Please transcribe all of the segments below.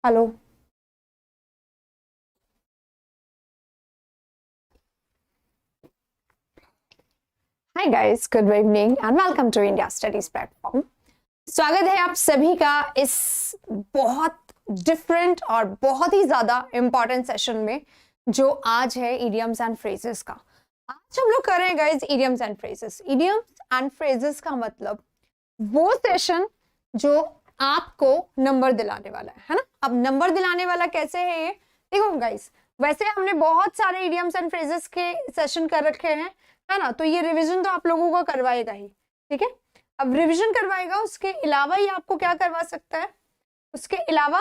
Hello. Hi guys, good evening and welcome to India studies platform. स्वागत है आप सभी का इस बहुत डिफरेंट और बहुत ही ज्यादा इंपॉर्टेंट सेशन में जो आज है इडियम्स एंड फ्रेजेस का। आज हम लोग कर रहे हैं guys idioms and phrases. Idioms and phrases का मतलब वो सेशन जो आपको नंबर दिलाने वाला है ना। अब नंबर दिलाने वाला कैसे है ये देखो गाइस। वैसे हमने बहुत सारे इडियम्स एंड फ्रेजेस के सेशन कर रखे हैं, है ना। तो ये रिवीजन तो आप लोगों को करवाएगा ही, ठीक है। अब रिवीजन करवाएगा, उसके अलावा ये आपको क्या करवा सकता है, उसके अलावा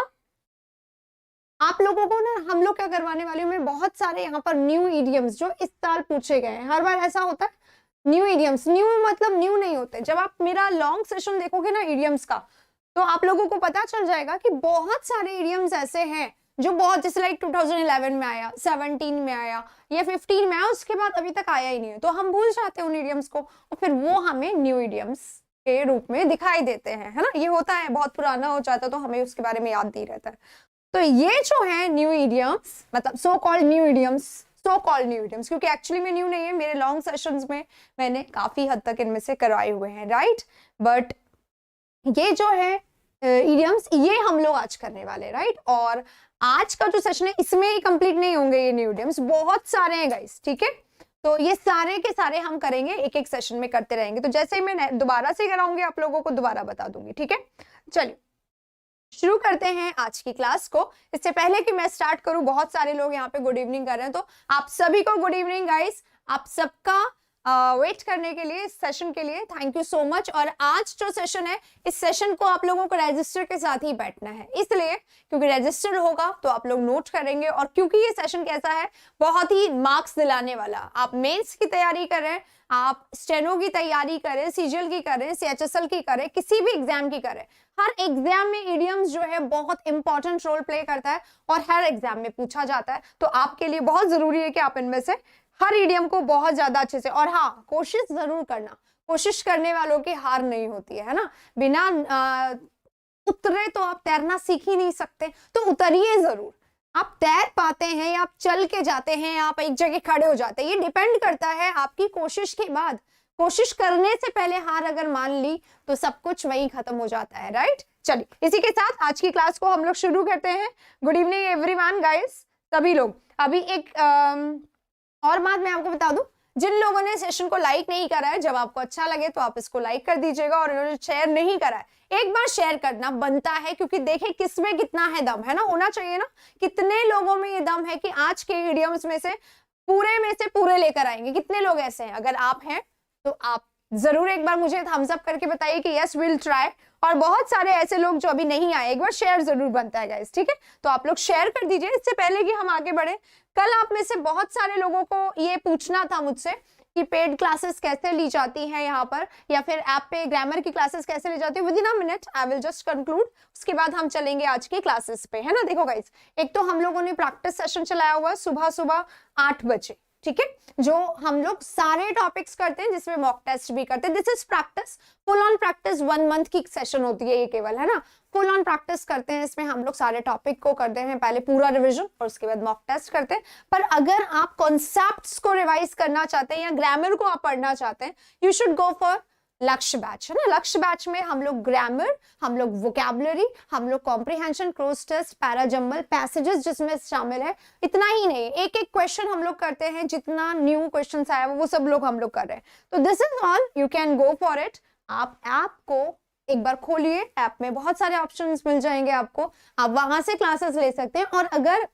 आप लोगों को ना हम लोग क्या करवाने वाले हैं, बहुत सारे यहाँ पर न्यू इडियम्स जो इस साल पूछे गए हैं। हर बार ऐसा होता है न्यू इडियम्स, न्यू मतलब न्यू नहीं होते। जब आप मेरा लॉन्ग सेशन देखोगे ना इडियम्स का, तो आप लोगों को पता चल जाएगा कि बहुत सारे इडियम्स ऐसे हैं जो बहुत, जैसे लाइक 2011 में आया, 17 में आया या 15 में आया, उसके बाद अभी तक आया ही नहीं है। तो हम भूल जाते हैं उन इडियम्स को और फिर वो हमें न्यू इडियम्स के रूप में दिखाई देते हैं, है ना। ये होता है, बहुत पुराना हो जाता है तो हमें उसके बारे में याद नहीं रहता है। तो ये जो है न्यू इडियम्स, मतलब so called new idioms, so called new idioms, क्योंकि एक्चुअली में न्यू नहीं है। मेरे लॉन्ग सेशंस में मैंने काफी हद तक इनमें से करवाए हुए हैं, राइट। बट ये जो है इडियम्स, ये हम लोग आज करने वाले, राइट। और आज का जो सेशन है इसमें ही कंप्लीट नहीं होंगे ये न्यू इडियम्स, बहुत सारे हैं गाइस, ठीक है। तो ये सारे के सारे हम करेंगे, एक एक सेशन में करते रहेंगे। तो जैसे ही मैं दोबारा से कराऊंगी आप लोगों को दोबारा बता दूंगी, ठीक है। चलिए शुरू करते हैं आज की क्लास को। इससे पहले कि मैं स्टार्ट करूं, बहुत सारे लोग यहाँ पे गुड इवनिंग कर रहे हैं, तो आप सभी को गुड इवनिंग गाइस। आप सबका वेट करने के लिए, इस सेशन के लिए थैंक यू सो मच। और आज जो सेशन है, इस सेशन को आप लोगों को रजिस्टर के साथ ही बैठना है, इसलिए क्योंकि रजिस्टर होगा तो आप लोग नोट करेंगे। और क्योंकि ये सेशन कैसा है, बहुत ही मार्क्स दिलाने वाला। आप मेंस की तैयारी कर रहे हैं, आप स्टेनो की तैयारी करें, सीजीएल की करें, सीएचएसएल की करें, किसी भी एग्जाम की करें, हर एग्जाम में इडियम्स जो है बहुत इंपॉर्टेंट रोल प्ले करता है और हर एग्जाम में पूछा जाता है। तो आपके लिए बहुत जरूरी है कि आप इनमें से हर इडियम को बहुत ज्यादा अच्छे से, और हाँ कोशिश जरूर करना, कोशिश करने वालों की हार नहीं होती है ना। बिना उतरे तो आप तैरना सीख ही नहीं सकते, तो उतरिए जरूर। आप तैर पाते हैं या आप चल के जाते हैं या आप एक जगह खड़े हो जाते हैं, ये डिपेंड करता है आपकी कोशिश के बाद। कोशिश करने से पहले हार अगर मान ली तो सब कुछ वहीं खत्म हो जाता है, राइट। चलिए इसी के साथ आज की क्लास को हम लोग शुरू करते हैं। गुड इवनिंग एवरीवन गाइस, सभी लोग। अभी एक और बात मैं आपको बता दूं, जिन लोगों ने सेशन को लाइक नहीं करा है, जब आपको अच्छा लगे तो आप इसको लाइक कर दीजिएगा। और इन्होंने शेयर नहीं करा है, एक बार शेयर करना बनता है, क्योंकि देखें किसमें कितना है दम, है ना। होना चाहिए ना, कितने लोगों में ये दम है कि आज के इडियम्स में से पूरे लेकर आएंगे। कितने लोग ऐसे हैं? अगर आप हैं तो आप जरूर एक बार मुझे थम्स अप करके बताइए कि यस विल ट्राई। और बहुत सारे ऐसे लोग जो अभी नहीं आए, एक बार शेयर जरूर बनता है गाइस, ठीक है। तो आप लोग शेयर कर दीजिए। इससे पहले कि हम आगे बढ़े, कल आप में से बहुत सारे लोगों को ये पूछना था मुझसे कि पेड क्लासेस कैसे ली जाती हैं यहाँ पर, या फिर ऐप पे ग्रामर की क्लासेस कैसे ली जाती है। With in a minute I will just conclude, उसके बाद हम चलेंगे आज की क्लासेस पे, है ना। देखो गाइस, एक तो हम लोगों ने प्रैक्टिस सेशन चलाया हुआ सुबह सुबह 8 बजे, ठीक है, जो हम लोग सारे टॉपिक्स करते हैं, जिसमें मॉक टेस्ट भी करते हैं। This is practice, full on practice, 1 month की सेशन होती है ये केवल, है ना। फुल ऑन प्रैक्टिस करते हैं, इसमें हम लोग सारे टॉपिक को करते हैं, पहले पूरा रिवीजन और उसके बाद मॉक टेस्ट करते हैं। पर अगर आप कॉन्सेप्ट्स को रिवाइज करना चाहते हैं या ग्रामर को आप पढ़ना चाहते हैं, यू शुड गो फॉर लक्ष्य बैच, है ना। लक्ष्य बैच में हम लोग ग्रामर, हम लोग वोकैबुलरी, हम लोग comprehension, cross test, parajumble, passages जिसमें शामिल है। इतना ही नहीं, एक एक क्वेश्चन हम लोग करते हैं, जितना न्यू क्वेश्चन आया वो सब लोग हम लोग कर रहे हैं। तो this is all, you can go for it. आप ऐप को एक बार खोलिए, ऐप में बहुत सारे ऑप्शंस मिल जाएंगे आपको, आप वहां से क्लासेस ले सकते हैं। और अगर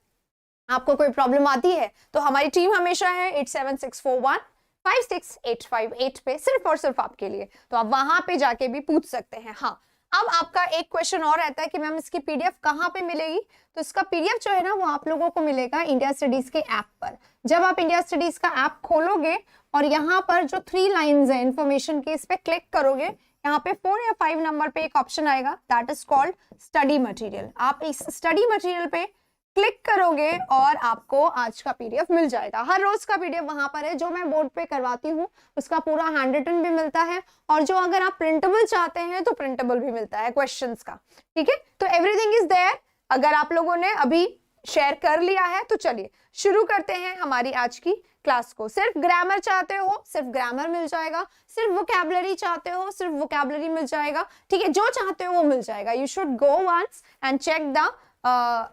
आपको कोई प्रॉब्लम आती है तो हमारी टीम हमेशा है 8764156858 पे, सिर्फ और सिर्फ आपके लिए। तो आप वहां पे जाके भी पूछ सकते हैं। हाँ, अब आपका एक क्वेश्चन और रहता है कि मैम इसकी पीडीएफ कहाँ पे मिलेगी। तो इसका पीडीएफ जो है ना, वो आप लोगों को मिलेगा इंडिया स्टडीज के ऐप पर। जब आप इंडिया स्टडीज का ऐप खोलोगे और यहाँ पर जो 3 लाइन्स है इन्फॉर्मेशन की, इस पे क्लिक करोगे, यहाँ पे 4 या 5 नंबर पे एक ऑप्शन आएगा, that is called study material. आप इस स्टडी मटेरियल पे क्लिक करोगे और आपको आज का पीडीएफ मिल जाएगा। हर रोज का पीडीएफ वहां पर है, जो मैं बोर्ड पे करवाती हूँ उसका पूरा हैंड रिटन भी मिलता है, और जो अगर आप प्रिंटेबल चाहते हैं तो प्रिंटेबल भी मिलता है क्वेश्चंस का, ठीक है। तो एवरीथिंग इज देयर, अगर आप लोगों ने अभी शेयर कर लिया है तो चलिए शुरू करते हैं हमारी आज की क्लास को। सिर्फ ग्रामर चाहते हो, सिर्फ ग्रामर मिल जाएगा। सिर्फ वोकैबुलरी चाहते हो, सिर्फ वोकैबुलरी मिल जाएगा। ठीक है, जो चाहते हो वो मिल जाएगा। You should go once and check the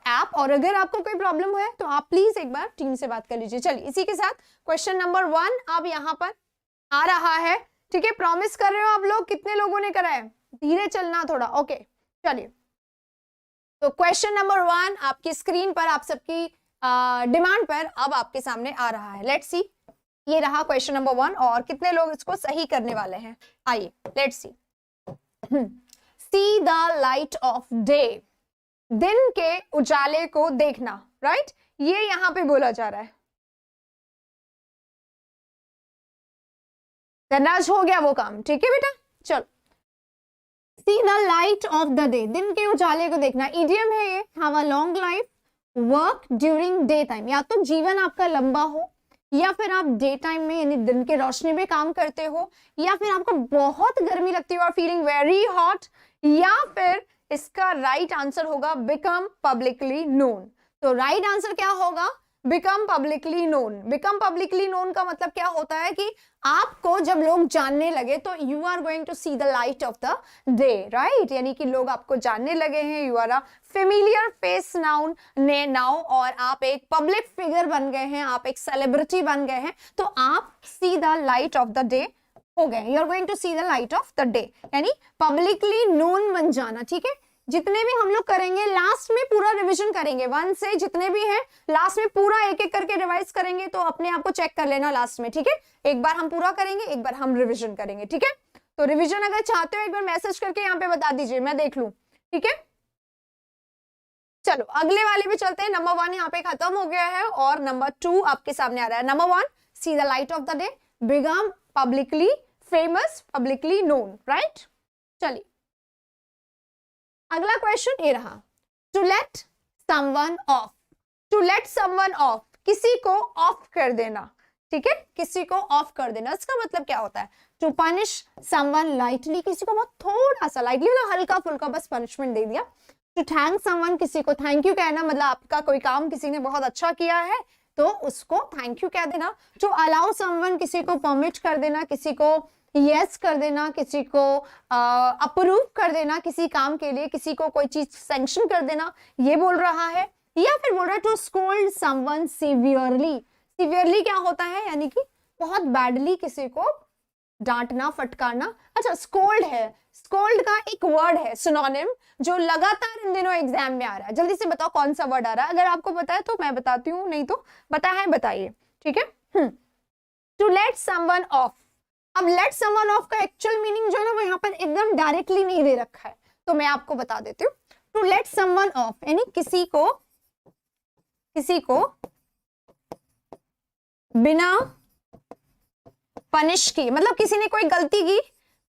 app. और अगर आपको कोई प्रॉब्लम है तो आप प्लीज एक बार टीम से बात कर लीजिए। चलिए, इसी के साथ क्वेश्चन नंबर 1 अब यहाँ पर आ रहा है। ठीक है, प्रॉमिस कर रहे हो आप लोग? कितने लोगों ने करा है? धीरे चलना थोड़ा। ओके, चलिए। तो क्वेश्चन नंबर 1 आपकी स्क्रीन पर, आप सबकी डिमांड पर अब आपके सामने आ रहा है। लेट्स सी, ये रहा क्वेश्चन नंबर 1 और कितने लोग इसको सही करने वाले हैं। आइए let's see. C the light of day, दिन के उजाले को देखना। राइट, ये यहां पे बोला जा रहा है। नज हो गया वो काम। ठीक है बेटा, चलो। सी the light of the day, दिन के उजाले को देखना। इडियम है ये। Have a long life, work during day time. या तो जीवन आपका लंबा हो, या फिर आप डे टाइम में यानी दिन के रोशनी में काम करते हो, या फिर आपको बहुत गर्मी लगती हो और फीलिंग वेरी हॉट, या फिर इसका राइट आंसर होगा बिकम पब्लिकली नोन। तो राइट आंसर क्या होगा? Become publicly known. Become publicly known का मतलब क्या होता है कि आपको जब लोग जानने लगे तो you are going to see the light of the day. Right, यानी कि लोग आपको जानने लगे हैं। You are a familiar face known ने नाउ, और आप एक पब्लिक फिगर बन गए हैं, आप एक सेलिब्रिटी बन गए हैं, तो आप see the light of the day हो गए। You are going to see the light of the day, यानी पब्लिकली नोन बन जाना। ठीक है, जितने भी हम लोग करेंगे लास्ट में पूरा रिवीजन करेंगे, 1 से जितने भी हैं लास्ट में पूरा एक एक करके रिवाइज करेंगे। तो अपने आप को चेक कर लेना लास्ट में। ठीक है, एक बार हम पूरा करेंगे, एक बार हम रिवीजन करेंगे। ठीक है, तो रिवीजन अगर चाहते हो एक बार मैसेज करके यहाँ पे बता दीजिए, मैं देख लूं। ठीक है, चलो अगले वाले पे चलते हैं। नंबर 1 यहाँ पे खत्म हो गया है और नंबर 2 आपके सामने आ रहा है। Number 1, see the light of the day, become publicly famous, publicly known. Right, चलिए अगला क्वेश्चन ये रहा। To let someone off, to let someone off, किसी को ऑफ कर देना। ठीक है, किसी को ऑफ कर देना, इसका मतलब क्या होता है? टू पनिश समवन लाइटली, किसी को बहुत थोड़ा सा लाइटली, मतलब हल्का फुल्का बस पनिशमेंट दे दिया। टू थैंक समवन, किसी को थैंक यू कहना, मतलब आपका कोई काम किसी ने बहुत अच्छा किया है तो उसको थैंक यू कह देना। टू अलाउ समवन, किसी को परमिट कर देना, किसी को यस कर देना, किसी को अप्रूव कर देना किसी काम के लिए, किसी को कोई चीज सैंक्शन कर देना, ये बोल रहा है। या फिर बोल रहा है to scold someone severely. Severely क्या होता है? यानी कि बहुत बैडली किसी को डांटना, फटकारना। अच्छा, स्कोल्ड है, स्कोल्ड का एक वर्ड है सिनोनिम जो लगातार इन दिनों एग्जाम में आ रहा है। जल्दी से बताओ कौन सा वर्ड आ रहा है। अगर आपको पता है तो मैं बताती हूँ, नहीं तो पता है बताइए। ठीक है, टू लेट समवन ऑफ। अब लेट समवन ऑफ का एक्चुअल मीनिंग जो है ना वो यहाँ पर एकदम डायरेक्टली नहीं दे रखा है, तो मैं आपको बता देती हूँ। टू लेट समवन ऑफ यानी किसी को बिना पनिश की, मतलब किसी ने कोई गलती की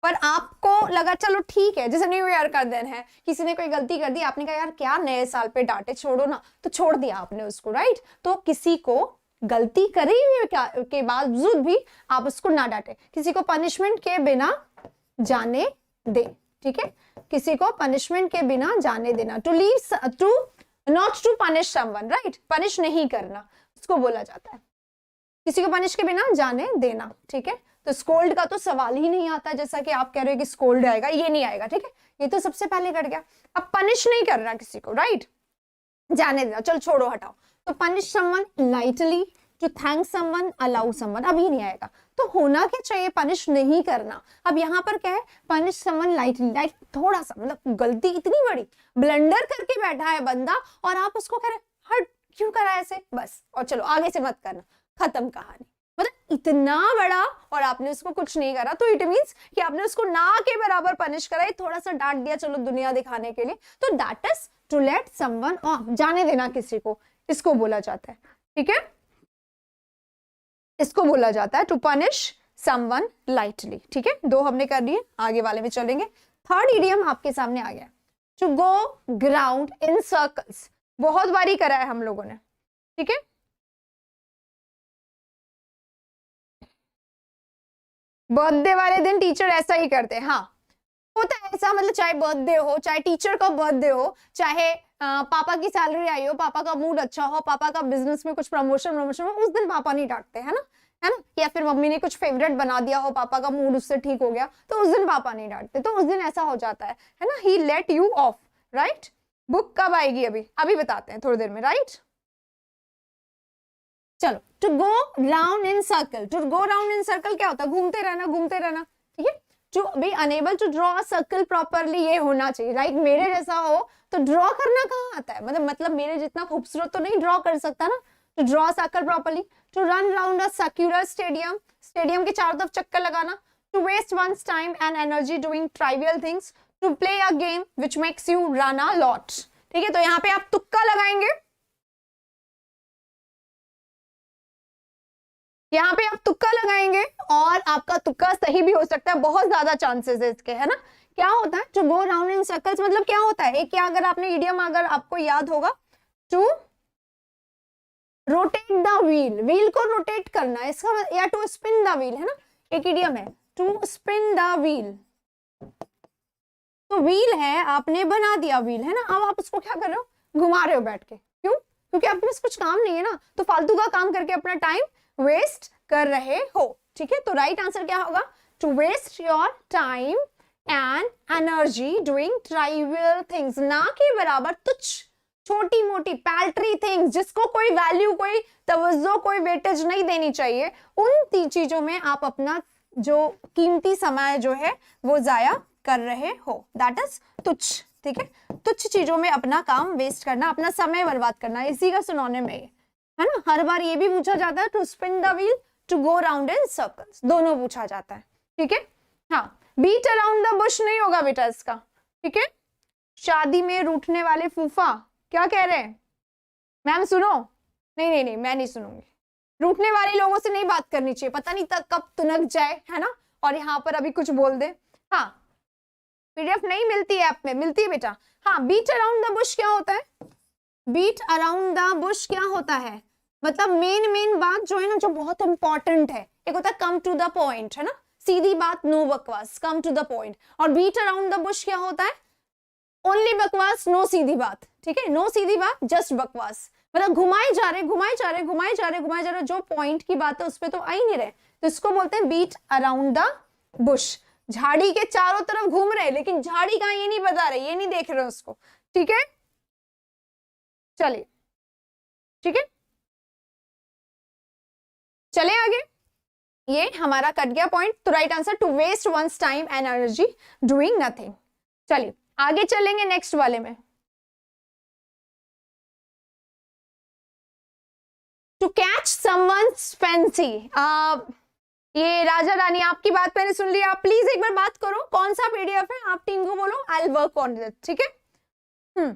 पर आपको लगा चलो ठीक है, जैसे न्यू ईयर का दिन है, किसी ने कोई गलती कर दी, आपने कहा यार क्या नए साल पे डांटे, छोड़ो ना, तो छोड़ दिया आपने उसको। राइट, तो किसी को गलती करी के बावजूद भी आप उसको ना डांटे, किसी को पनिशमेंट के बिना जाने दे। ठीक है, किसी को पनिशमेंट के बिना जाने देना। To leave, to not to punish someone. Right, punish नहीं करना उसको बोला जाता है, किसी को पनिश के बिना जाने देना। ठीक है, तो स्कोल्ड का तो सवाल ही नहीं आता, जैसा कि आप कह रहे हो कि स्कोल्ड आएगा, ये नहीं आएगा। ठीक है, ये तो सबसे पहले कट गया। अब पनिश नहीं करना किसी को, राइट, जाने देना, चल छोड़ो हटाओ। तो punish someone lightly, to thank someone, allow someone, अब ये नहीं आएगा। तो होना क्या चाहिए? पनिश नहीं करना। अब यहाँ पर क्या है? पनिश समवन लाइटली, लाइट थोड़ा सा, मतलब गलती इतनी बड़ी ब्लंडर करके बैठा है बंदा और आप उसको कह रहे हट क्यों करा ऐसे, बस और चलो आगे से मत करना, खत्म कहानी। मतलब इतना बड़ा और आपने उसको कुछ नहीं करा, तो इट मींस कि आपने उसको ना के बराबर पनिश करा, थोड़ा सा डांट दिया चलो दुनिया दिखाने के लिए। तो that is to let someone off, जाने देना किसी को, इसको बोला जाता है। ठीक है, इसको बोला जाता है टू पनिश समवन लाइटली। ठीक है, 2 हमने कर दिए, आगे वाले में चलेंगे। थर्ड इडियम आपके सामने आ गया, to go ground in circles, बहुत बारी करा है हम लोगों ने। ठीक है, बर्थडे वाले दिन टीचर ऐसा ही करते हैं। हाँ, होता है ऐसा, मतलब चाहे बर्थडे हो, चाहे टीचर का बर्थडे हो, चाहे पापा की सैलरी आई हो, पापा का मूड अच्छा हो, पापा का बिजनेस में कुछ प्रमोशन हो, उस दिन पापा नहीं डांटते, है ना, है ना। या फिर मम्मी ने कुछ फेवरेट बना दिया हो, पापा का मूड उससे ठीक हो गया, तो उस दिन पापा नहीं डांटते। तो उस दिन ऐसा हो जाता है ना, he let you off, right. Book कब आएगी? अभी अभी बताते हैं थोड़ी देर में, राइट। चलो, to go round in circle, to go round in circle क्या होता है? घूमते रहना, घूमते रहना, ठीक है। To be enable to draw a circle properly, ये होना चाहिए, राइट। मेरे जैसा हो तो ड्रॉ करना कहाँ आता है, मतलब मेरे जितना खूबसूरत तो नहीं ड्रॉ कर सकता ना। To draw circle properly, to run round a circular stadium, stadium के चारों तरफ चक्कर लगाना। To waste one's time and energy doing trivial things, to play a game which makes you run a lot, ठीक है। तो यहाँ पे आप तुक्का लगाएंगे, यहाँ पे आप तुक्का लगाएंगे और आपका तुक्का सही भी हो सकता है, बहुत ज्यादा चांसेस है इसके, है ना। क्या होता है to go round in circles, मतलब क्या होता है? एक क्या, अगर आपने इडियम अगर आपको याद होगा, to rotate the wheel, wheel को रोटेट करना, इसका या टू स्पिन द व्हील, है ना, एक इडियम है, टू स्पिन द व्हील। तो व्हील है, आपने बना दिया व्हील, है ना, अब आप उसको क्या कर रहे हो? घुमा रहे हो बैठ के, क्यों? क्योंकि आपके पास कुछ काम नहीं है ना, तो फालतू का काम करके अपना टाइम वेस्ट कर रहे हो, ठीक है। तो राइट आंसर क्या होगा? To waste your time and energy doing trivial things, ना के बराबर तुच्छ, छोटी मोटी पैल्ट्री थिंग्स, जिसको कोई वैल्यू, कोई तवज्जो, कोई वेटेज नहीं देनी चाहिए, उन चीजों में आप अपना जो कीमती समय जो है वो जाया कर रहे हो, दैट इज तुच्छ, ठीक है। तुच्छ चीजों में अपना काम वेस्ट करना, अपना समय बर्बाद करना, इसी का सिनोनिम है ना। हर बार ये भी पूछा जाता है, to spin the wheel, to go round in circles, दोनों पूछा जाता है, ठीक है। हाँ, बीट अराउंड द बुश नहीं होगा बेटा इसका, ठीक है। शादी में रूठने वाले फूफा, क्या कह रहे हैं मैम? सुनो, नहीं नहीं नहीं, मैं नहीं सुनूंगी। रूठने वाले लोगों से नहीं बात करनी चाहिए, पता नहीं तक कब तुनक जाए, है ना, और यहाँ पर अभी कुछ बोल दे। हाँ, पीडीएफ नहीं मिलती है, ऐप में मिलती है बेटा। हाँ, बीट अराउंड द बुश क्या होता है? बीट अराउंड द बुश क्या होता है? मतलब मेन बात जो है ना, जो बहुत इंपॉर्टेंट है, एक होता है कम टू द पॉइंट, है ना, सीधी बात, नो बकवास, कम टू द पॉइंट। और बीट अराउंड द बुश क्या होता है? ओनली बकवास, नो सीधी बात, ठीक है, नो सीधी बात, जस्ट बकवास, मतलब घुमाए जा रहे, घुमाए जा रहे, घुमाए जा रहे, घुमाए जा रहे, जो पॉइंट की बात है उस पर तो आ ही नहीं रहे, तो इसको बोलते हैं बीट अराउंड द बुश। झाड़ी के चारों तरफ घूम रहे, लेकिन झाड़ी कहां ये नहीं बता रहे, ये नहीं देख रहे उसको, ठीक है। चलिए, ठीक है, चले आगे। ये हमारा कट गया पॉइंट, तो right answer to waste one's time and energy doing nothing. चलिए आगे चलेंगे नेक्स्ट वाले में। टू कैच समवन्स फैंसी, ये राजा रानी आपकी बात मैंने सुन ली, आप प्लीज एक बार बात करो, कौन सा पीडीएफ है, आप टीम को बोलो, I will work on it, ठीक है।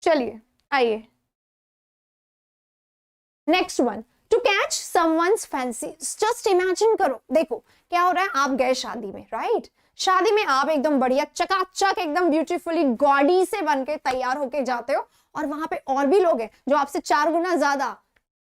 चलिए आइए, next one, to catch someone's fancy. Just imagine करो, देखो क्या हो रहा है, आप गए शादी में, राइट, शादी में आप एकदम बढ़िया चकाचक एकदम ब्यूटीफुली गॉडी से बन के तैयार होके जाते हो, और वहां पे और भी लोग हैं जो आपसे 4 गुना ज्यादा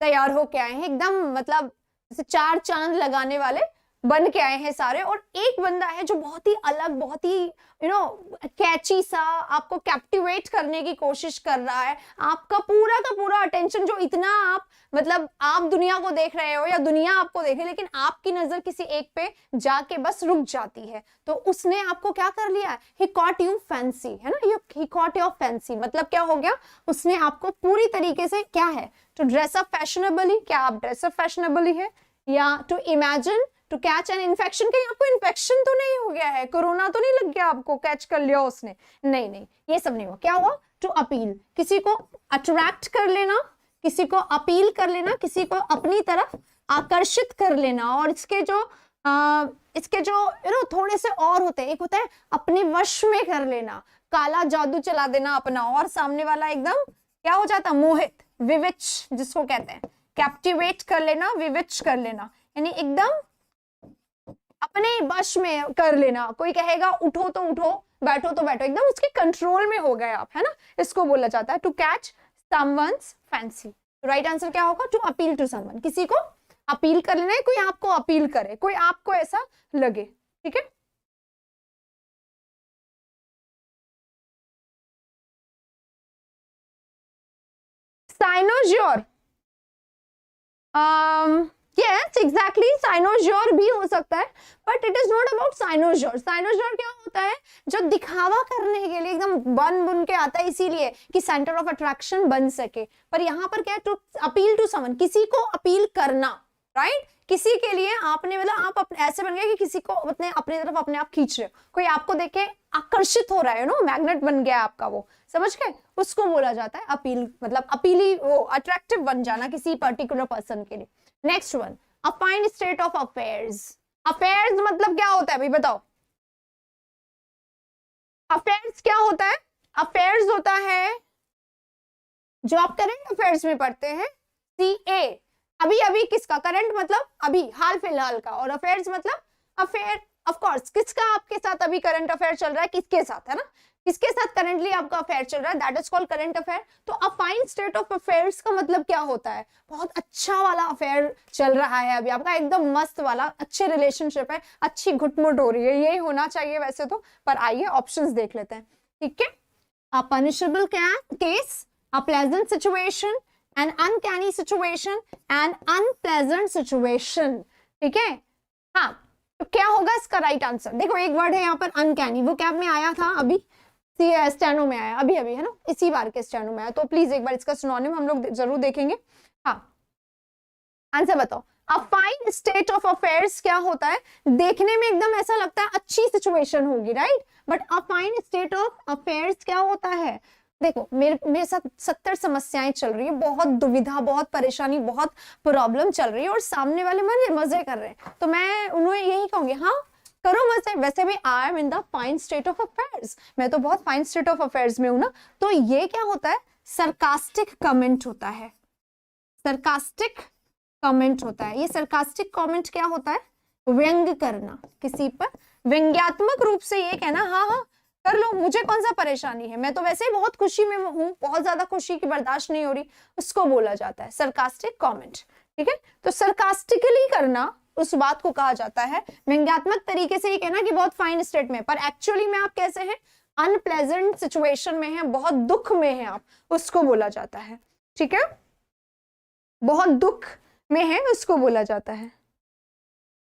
तैयार होके आए हैं, एकदम मतलब जैसे 4 चांद लगाने वाले बन के आए हैं सारे, और एक बंदा है जो बहुत ही अलग, बहुत ही कैची सा, आपको कैप्टिवेट करने की कोशिश कर रहा है, आपका पूरा का पूरा अटेंशन, जो इतना आप मतलब आप दुनिया को देख रहे हो या दुनिया आपको देखे, लेकिन आपकी नजर किसी एक पे जाके बस रुक जाती है, तो उसने आपको क्या कर लिया, ही कॉट यू फैंसी, है ना, ही कॉट योर फैंसी, मतलब क्या हो गया, उसने आपको पूरी तरीके से क्या है, टू ड्रेस अप फैशनेबली, क्या आप ड्रेस अप फैशनेबली है, या to imagine to catch an infection, कहीं आपको इन्फेक्शन तो नहीं हो गया है, कोरोना तो नहीं लग गया आपको, कैच कर लिया उसने, नहीं नहीं, ये सब नहीं हुआ, क्या हुआ, टू अपील, किसी को अट्रैक्ट कर लेना, किसी को अपील कर लेना, किसी को अपनी तरफ आकर्षित कर लेना, और इसके जो थोड़े से और होते हैं, एक होता है अपने वश में कर लेना, काला जादू चला देना अपना, और सामने वाला एकदम क्या हो जाता, मोहित, विविच जिसको कहते हैं, कैप्टिवेट कर लेना, विविच कर लेना, यानी एकदम अपने वश में कर लेना, कोई कहेगा उठो तो उठो, बैठो तो बैठो, एकदम उसके कंट्रोल में हो गए आप, है ना, इसको बोला जाता है टू कैच समवन्स फैंसी। तो राइट आंसर क्या होगा, टू अपील टू समवन, किसी को अपील कर लेना है, कोई आपको अपील करे, कोई आपको ऐसा लगे, ठीक है। साइनोज्योर, यस एग्जैक्टली, साइनोज्योर भी हो सकता है, but it is not about cynosure. Cynosure क्या होता है, जो दिखावा करने के लिए एकदम बन बुन के आता है, इसीलिए कि सेंटर ऑफ अट्रैक्शन बन सके। पर यहाँ पर क्या है, टू अपील टू समवन, किसी को अपील करना, राइट? किसी के लिए आपने, मतलब आप ऐसे बन गए कि किसी को अपनी तरफ अपने आप खींच रहे हो, कोई आपको देख के आकर्षित हो रहा है, नो मैग्नेट बन गया आपका, वो समझ गए, उसको बोला जाता है अपील, मतलब अपीली, वो अट्रैक्टिव बन जाना किसी पर्टिकुलर पर्सन के लिए। Next one, a fine state of affairs. Affairs मतलब क्या होता है भाई, बताओ? अफेयर्स क्या होता है? अफेयर्स होता है जो आप करंट अफेयर्स में पढ़ते हैं, CA, अभी अभी किसका, करंट मतलब अभी हाल फिलहाल का, और अफेयर्स मतलब अफेयर ऑफ कोर्स किसका, आपके साथ अभी करंट अफेयर चल रहा है, किसके साथ, है ना, किसके साथ करंटली आपका अफेयर चल रहा है, that is called current affair. तो a fine state of affairs का मतलब क्या होता है, बहुत अच्छा वाला अफेयर चल रहा है अभी आपका, एकदम मस्त वाला, अच्छे रिलेशनशिप है, अच्छी घुटमुट हो रही है, यही होना चाहिए वैसे तो, पर आइए ऑप्शंस देख लेते हैं, ठीक है? A punishable case, a pleasant situation, an uncanny situation, an unpleasant situation, ठीक है? हाँ, तो क्या होगा इसका राइट आंसर? देखो एक वर्ड है यहाँ पर अनकैनी, वो कैब में आया था अभी, स्टेनो में आया अभी अभी, है ना, इसी बार के स्टेनो में आया, तो प्लीज एक बार इसका सिनोनिम हम लोग जरूर देखेंगे। हाँ, आंसर बताओ। अ फाइन स्टेट ऑफ अफेयर्स क्या होता है, देखने में एकदम ऐसा लगता है अच्छी सिचुएशन होगी, right? But a fine state of affairs क्या होता है, देखो मेरे साथ 70 समस्याएं चल रही है, बहुत दुविधा, बहुत परेशानी, बहुत प्रॉब्लम चल रही है, और सामने वाले मजे कर रहे हैं, तो मैं उन्हें यही कहूंगी, हाँ करो मजे, वैसे भी I am in the fine state of affairs, मैं तो बहुत फाइन स्टेट ऑफ अफेयर्स में हूं ना। तो ये क्या होता है, सरकास्टिक कमेंट होता है, सरकास्टिक कमेंट होता है। ये सरकास्टिक कमेंट क्या होता है, व्यंग करना, किसी पर व्यंग्यात्मक रूप से ये कहना, हाँ हाँ कर लो, मुझे कौन सा परेशानी है, मैं तो वैसे ही बहुत खुशी में हूँ, बहुत ज्यादा खुशी की बर्दाश्त नहीं हो रही, उसको बोला जाता है सरकास्टिक कमेंट, ठीक है? तो सरकास्टिकली करना उस बात को कहा जाता है, व्यंग्यात्मक तरीके से ये कहना कि बहुत फाइन स्टेट में, पर एक्चुअली में आप कैसे हैं, अनप्लेजेंट सिचुएशन में है, बहुत दुख में है आप, उसको बोला जाता है, ठीक है? बहुत दुख में है उसको बोला जाता है,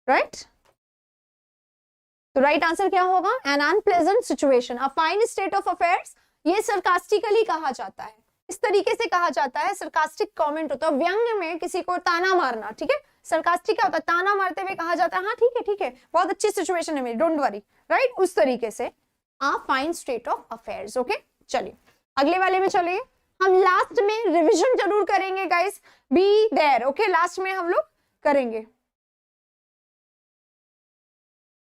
राइट? तो राइट आंसर क्या होगा, N unpleasant situation, a fine state of affairs, ये सरकास्टिकली कहा जाता है, इस तरीके से कहा जाता है, सरकास्टिक कमेंट होता है, व्यंग में किसी को ताना मारना, ठीक है? सरकास्टिक क्या होता है, ताना मारते हुए कहा जाता है, हाँ ठीक है बहुत अच्छी सिचुएशन है मेरी, डोंट वरी, राइट? उस तरीके से अ fine state of affairs, okay? चलिए अगले वाले में चलिए, हम लास्ट में रिविजन जरूर करेंगे guys, be there, okay? Last में हम लोग करेंगे।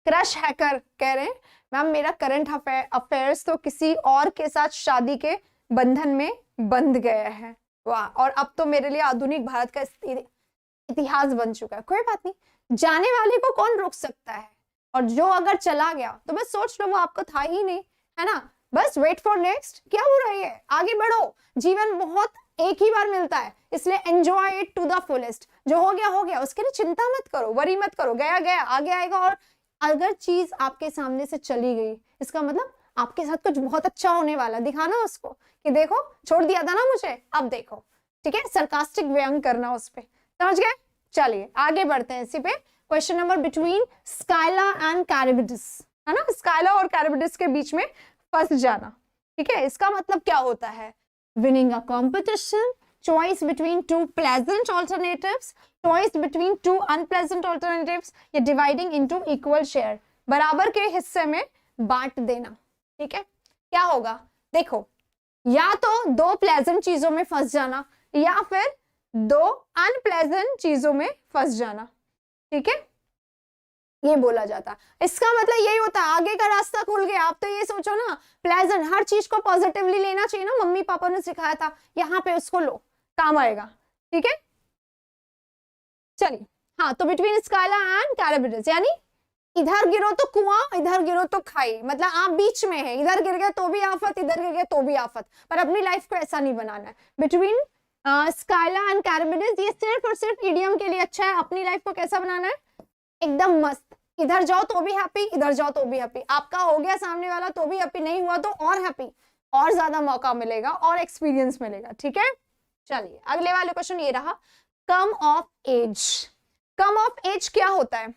क्रश हैकर कह रहे हैं, मैम मेरा करंट अफेयर्स तो किसी और के साथ शादी के बंधन में बंध गया है, वाह, और अब तो मेरे लिए आधुनिक भारत का इतिहास बन चुका है। कोई बात नहीं, जाने वाले को कौन रोक सकता है, और जो अगर चला गया तो बस सोच लो वो आपको था ही नहीं, है ना? बस वेट फॉर नेक्स्ट, क्या हो रही है, आगे बढ़ो, जीवन बहुत एक ही बार मिलता है, इसलिए enjoy it to the fullest, जो हो गया उसके लिए चिंता मत करो, वरी मत करो, गया आगे आएगा, और अगर चीज आपके सामने से चली गई, इसका मतलब आपके साथ कुछ बहुत अच्छा होने वाला, दिखाना उसको कि देखो छोड़ दिया था ना मुझे, अब देखो, ठीक है? सरकास्टिक व्यंग करना उस पे, समझ गए? चलिए आगे बढ़ते हैं इसी पे, question number between Scylla and Charybdis, है ना, स्काइला और कैरिबिडिस के बीच में फंस जाना, ठीक है? इसका मतलब क्या होता है, winning a competition, choice between two pleasant alternatives, choice between two unpleasant alternatives, या dividing into equal share, बराबर के हिस्से में बांट देना, ठीक है? क्या होगा, देखो, या तो दो प्लेजेंट चीजों में फंस जाना, या फिर दो अनप्लेजेंट चीजों में फंस जाना, ठीक है? ये बोला जाता, इसका मतलब यही होता है, आगे का रास्ता खुल गया। आप तो ये सोचो ना, प्लेजेंट, हर चीज को पॉजिटिवली लेना चाहिए ना, मम्मी पापा ने सिखाया था, यहाँ पे उसको लो, काम आएगा, ठीक है? चलिए, हाँ, तो बिटवीन स्काइला एंड कैरिबिडिस, यानी इधर गिरो तो कुआं, इधर गिरो तो खाई, मतलब आप बीच में है, इधर गिर गए तो भी आफत, इधर गिर गए तो भी आफत, पर अपनी लाइफ को ऐसा नहीं बनाना है। बिटवीन स्काइला एंड कैरिबिडिस, ये सिर्फ और सिर्फ इडियम के लिए अच्छा है, अपनी लाइफ को कैसा बनाना है, एकदम मस्त, इधर जाओ तो भी हैप्पी, इधर जाओ तो भी हैप्पी, आपका हो गया सामने वाला तो भी हैप्पी, नहीं हुआ तो और हैप्पी, और ज्यादा मौका मिलेगा और एक्सपीरियंस मिलेगा, ठीक है? चलिए अगले वाले क्वेश्चन ये रहा, come of age. Come of age क्या होता है?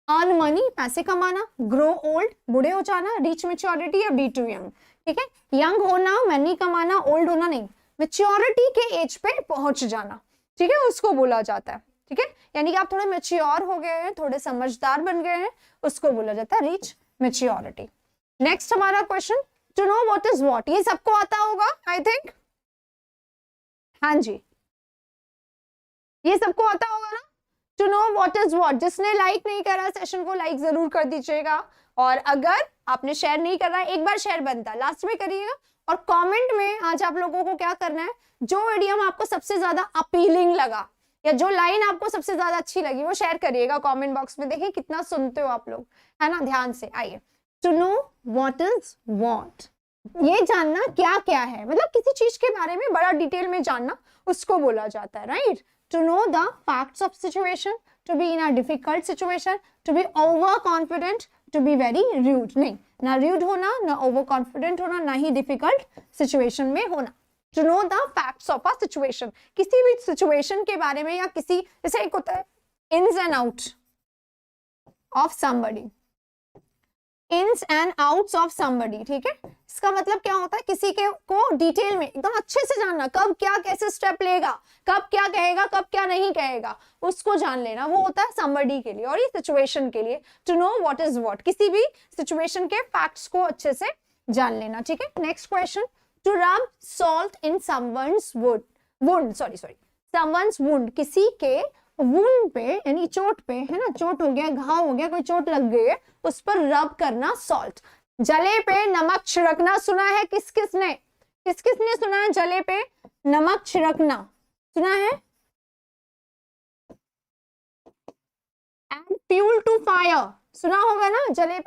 अर्न मनी, पैसे कमाना, ग्रो ओल्ड, बूढ़े हो जाना, रीच मेच्योरिटी या बी टू यंग। ठीक है, यंग होना, मनी कमाना, ओल्ड होना नहीं, मेच्योरिटी के एज पे पहुंच जाना, ठीक है, उसको बोला जाता है। ठीक है, यानी कि आप थोड़े मेच्योर हो गए हैं, थोड़े समझदार बन गए हैं, उसको बोला जाता है रीच मेच्योरिटी। नेक्स्ट हमारा question, to know what is what, ये सबको आता होगा आई थिंक, हाँ जी, ये सबको आता होगा ना, to know what is what. जिसने लाइक नहीं करा सेशन को लाइक जरूर कर दीजिएगा, और अगर आपने शेयर नहीं करना है, एक बार शेयर बनता है, लास्ट में करिएगा। और कमेंट में आज आप लोगों को क्या करना है, जो इडियम आपको सबसे ज्यादा अपीलिंग लगा या जो लाइन आपको सबसे ज्यादा अच्छी लगी वो शेयर करिएगा कमेंट बॉक्स में। देखिए कितना सुनते हो आप लोग, है ना, ध्यान से। आइए, to know what is what, ये जानना क्या क्या है, मतलब किसी चीज के बारे में बड़ा डिटेल में जानना, उसको बोला जाता है, right. To know the facts of situation, to be in a difficult situation, to be over confident, to be very rude, नहीं, ना रूड होना, ना ओवर कॉन्फिडेंट होना, ना ही डिफिकल्ट सिचुएशन में होना। To know the facts of a situation, किसी भी सिचुएशन के बारे में, या किसी, जैसे एक होता है ins and out of somebody, ins and outs of somebody, ठीक है, इसका मतलब क्या होता है, किसी के को डिटेल में एकदम अच्छे से जानना, कब क्या कैसे स्टेप लेगा, कब क्या कहेगा, कब क्या नहीं कहेगा, उसको जान लेना, वो होता है समबडी के लिए। और ये सिचुएशन के लिए, to know what is what, किसी भी सिचुएशन के फैक्ट्स को अच्छे से जान लेना। ठीक है, next question, to rub salt in someone's wound, someone's wound, किसी के वुंड पे यानी चोट पे, है ना, चोट हो गया, घाव हो गया, कोई चोट लग गई है, उस पर रब करना सॉल्ट। जले पे नमक छिड़कना सुना है किस किसने सुना है, जले पे नमक छिड़कना सुना है? एंड फ्यूल टू फायर सुना होगा ना, जले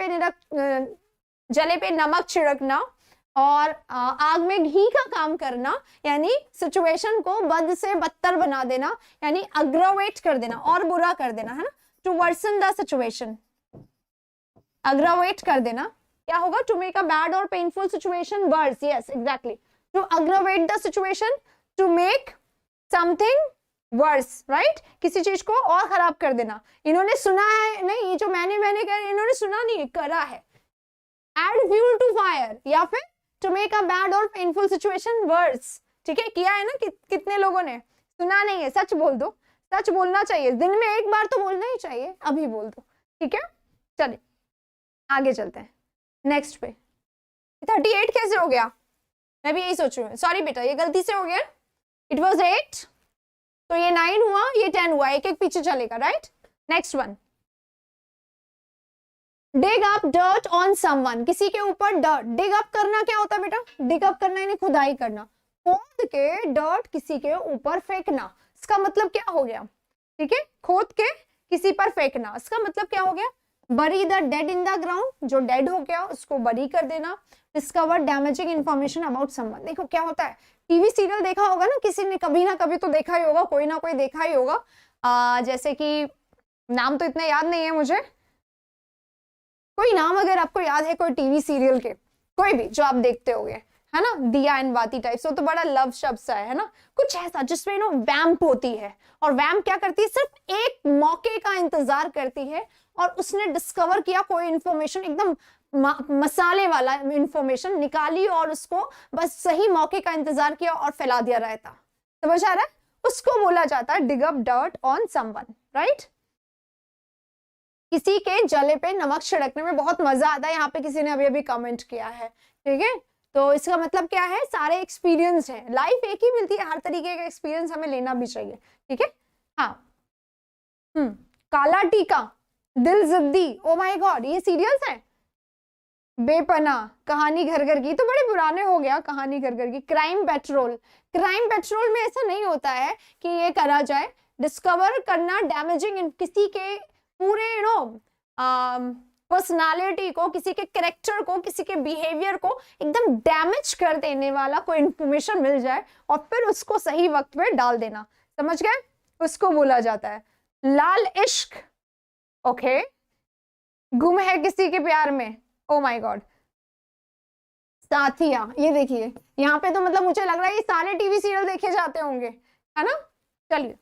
पे नमक छिड़कना और आग में घी का काम करना, यानी सिचुएशन को बद से बदतर बना देना, यानी अग्रवेट कर देना और बुरा कर देना, है ना, to worsen the situation, aggravate कर देना। क्या होगा, टू मेक अ बैड और painful situation worse, yes exactly, to aggravate the situation, to make something worse, right, किसी चीज को और खराब कर देना। इन्होंने सुना है नहीं, ये जो मैंने कहा, इन्होंने सुना नहीं, करा है। एड फ्यूल टू फायर, या फिर टू मेक अ बैड और पेनफुल सिचुएशन वर्स, ठीक है, किया है ना, कितने लोगों ने सुना नहीं है, सच बोल दो, सच बोलना चाहिए, दिन में एक बार तो बोलना ही चाहिए, अभी बोल दो, ठीक है। चलिए आगे चलते हैं नेक्स्ट पे। 38 कैसे हो गया, मैं भी यही सोच रही हूँ, सॉरी बेटा ये गलती से हो गया, इट वॉज 8, तो ये 9 हुआ, ये 10 हुआ, एक एक पीछे चलेगा, right. Next one, dig up dirt on someone, किसी के ऊपर डर्ट, डिग अप करना क्या होता है बेटा, डिग अप करना यानी खुदाई करना, खोद के डर्ट किसी के ऊपर फेंकना, इसका मतलब क्या हो गया, ठीक है, खोद के किसी पर फेंकना, इसका मतलब क्या हो गया, बरी the dead in the ground, जो डेड हो गया उसको बरी कर देना, discover damaging information about someone. देखो क्या होता है, टीवी सीरियल देखा होगा ना किसी ने, कभी ना कभी तो देखा ही होगा, कोई ना कोई देखा ही होगा, जैसे कि नाम तो इतने याद नहीं है मुझे, कोई नाम अगर आपको याद है कोई टीवी सीरियल के, कोई भी जो आप देखते होगे, है ना, दिया एंड बाती टाइप, तो बड़ा लव शब्द सा है ना, कुछ ऐसा जिसमें नो वैम्प होती है, और वैम्प क्या करती है, सिर्फ एक मौके का इंतजार करती है, और उसने डिस्कवर किया कोई इंफॉर्मेशन, एकदम मसाले वाला इंफॉर्मेशन निकाली, और उसको बस सही मौके का इंतजार किया और फैला दिया रहता, समझ आ रहा है, उसको बोला जाता है dig up dirt on someone, right. किसी के जले पे नमक छिड़कने में बहुत मजा आता है, यहाँ पे किसी ने अभी अभी कमेंट किया है, ठीक है, तो इसका मतलब क्या है, सारे एक्सपीरियंस है, लाइफ एक ही मिलती है, हर तरीके का एक्सपीरियंस हमें लेना भी चाहिए, ठीक है। हाँ, काला टीका, दिल जिद्दी, ओ माय गॉड, ये सीरियल्स हैं, बेपना, कहानी घर घर की, तो बड़े पुराने हो गया, कहानी घर घर की, क्राइम पेट्रोल, क्राइम पेट्रोल में ऐसा नहीं होता है कि ये करा जाए, डिस्कवर करना डैमेजिंग किसी के पूरे पर्सनालिटी को, किसी के कैरेक्टर को, किसी के बिहेवियर को एकदम डैमेज कर देने वाला कोई इंफॉर्मेशन मिल जाए और फिर उसको सही वक्त पे डाल देना, समझ गए, उसको बोला जाता है लाल इश्क। ओके, गुम है किसी के प्यार में, ओ माय गॉड, साथिया, ये देखिए यहाँ पे तो मतलब मुझे लग रहा है ये सारे टीवी सीरियल देखे जाते होंगे, है ना। चलिए,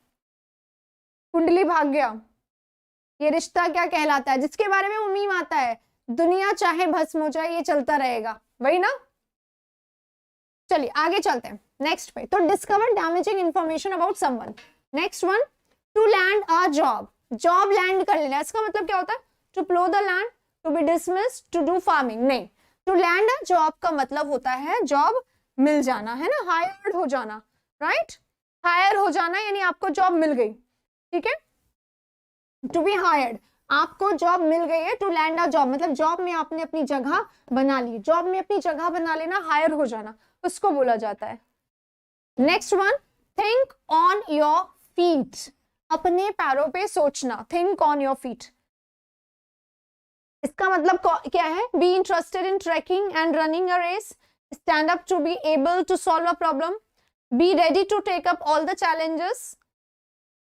कुंडली भाग्य, ये रिश्ता क्या कहलाता है, जिसके बारे में वो मीम आता है, दुनिया चाहे भस्म हो जाए ये चलता रहेगा, वही ना। चलिए आगे चलते हैं नेक्स्ट पे। तो discover damaging information about someone. Next one, to land a job, job land कर लेना, इसका मतलब क्या होता है, to plough the land, to be dismissed, to do farming, नहीं। टू लैंड अ जॉब का मतलब होता है जॉब मिल जाना, है ना, हायर्ड हो जाना, राइट, हायर हो जाना यानी आपको जॉब मिल गई, ठीक है। टू बी हायर्ड, आपको जॉब मिल गई है। टू लैंड अ जॉब मतलब जॉब में आपने अपनी जगह बना ली, जॉब में अपनी जगह बना लेना, हायर हो जाना, उसको बोला जाता है। Next one, think on your feet, अपने पैरों पे सोचना, थिंक ऑन योर फीट। इसका मतलब क्या है, be interested in tracking and running a race, stand up to be able to solve a problem, be ready to take up all the challenges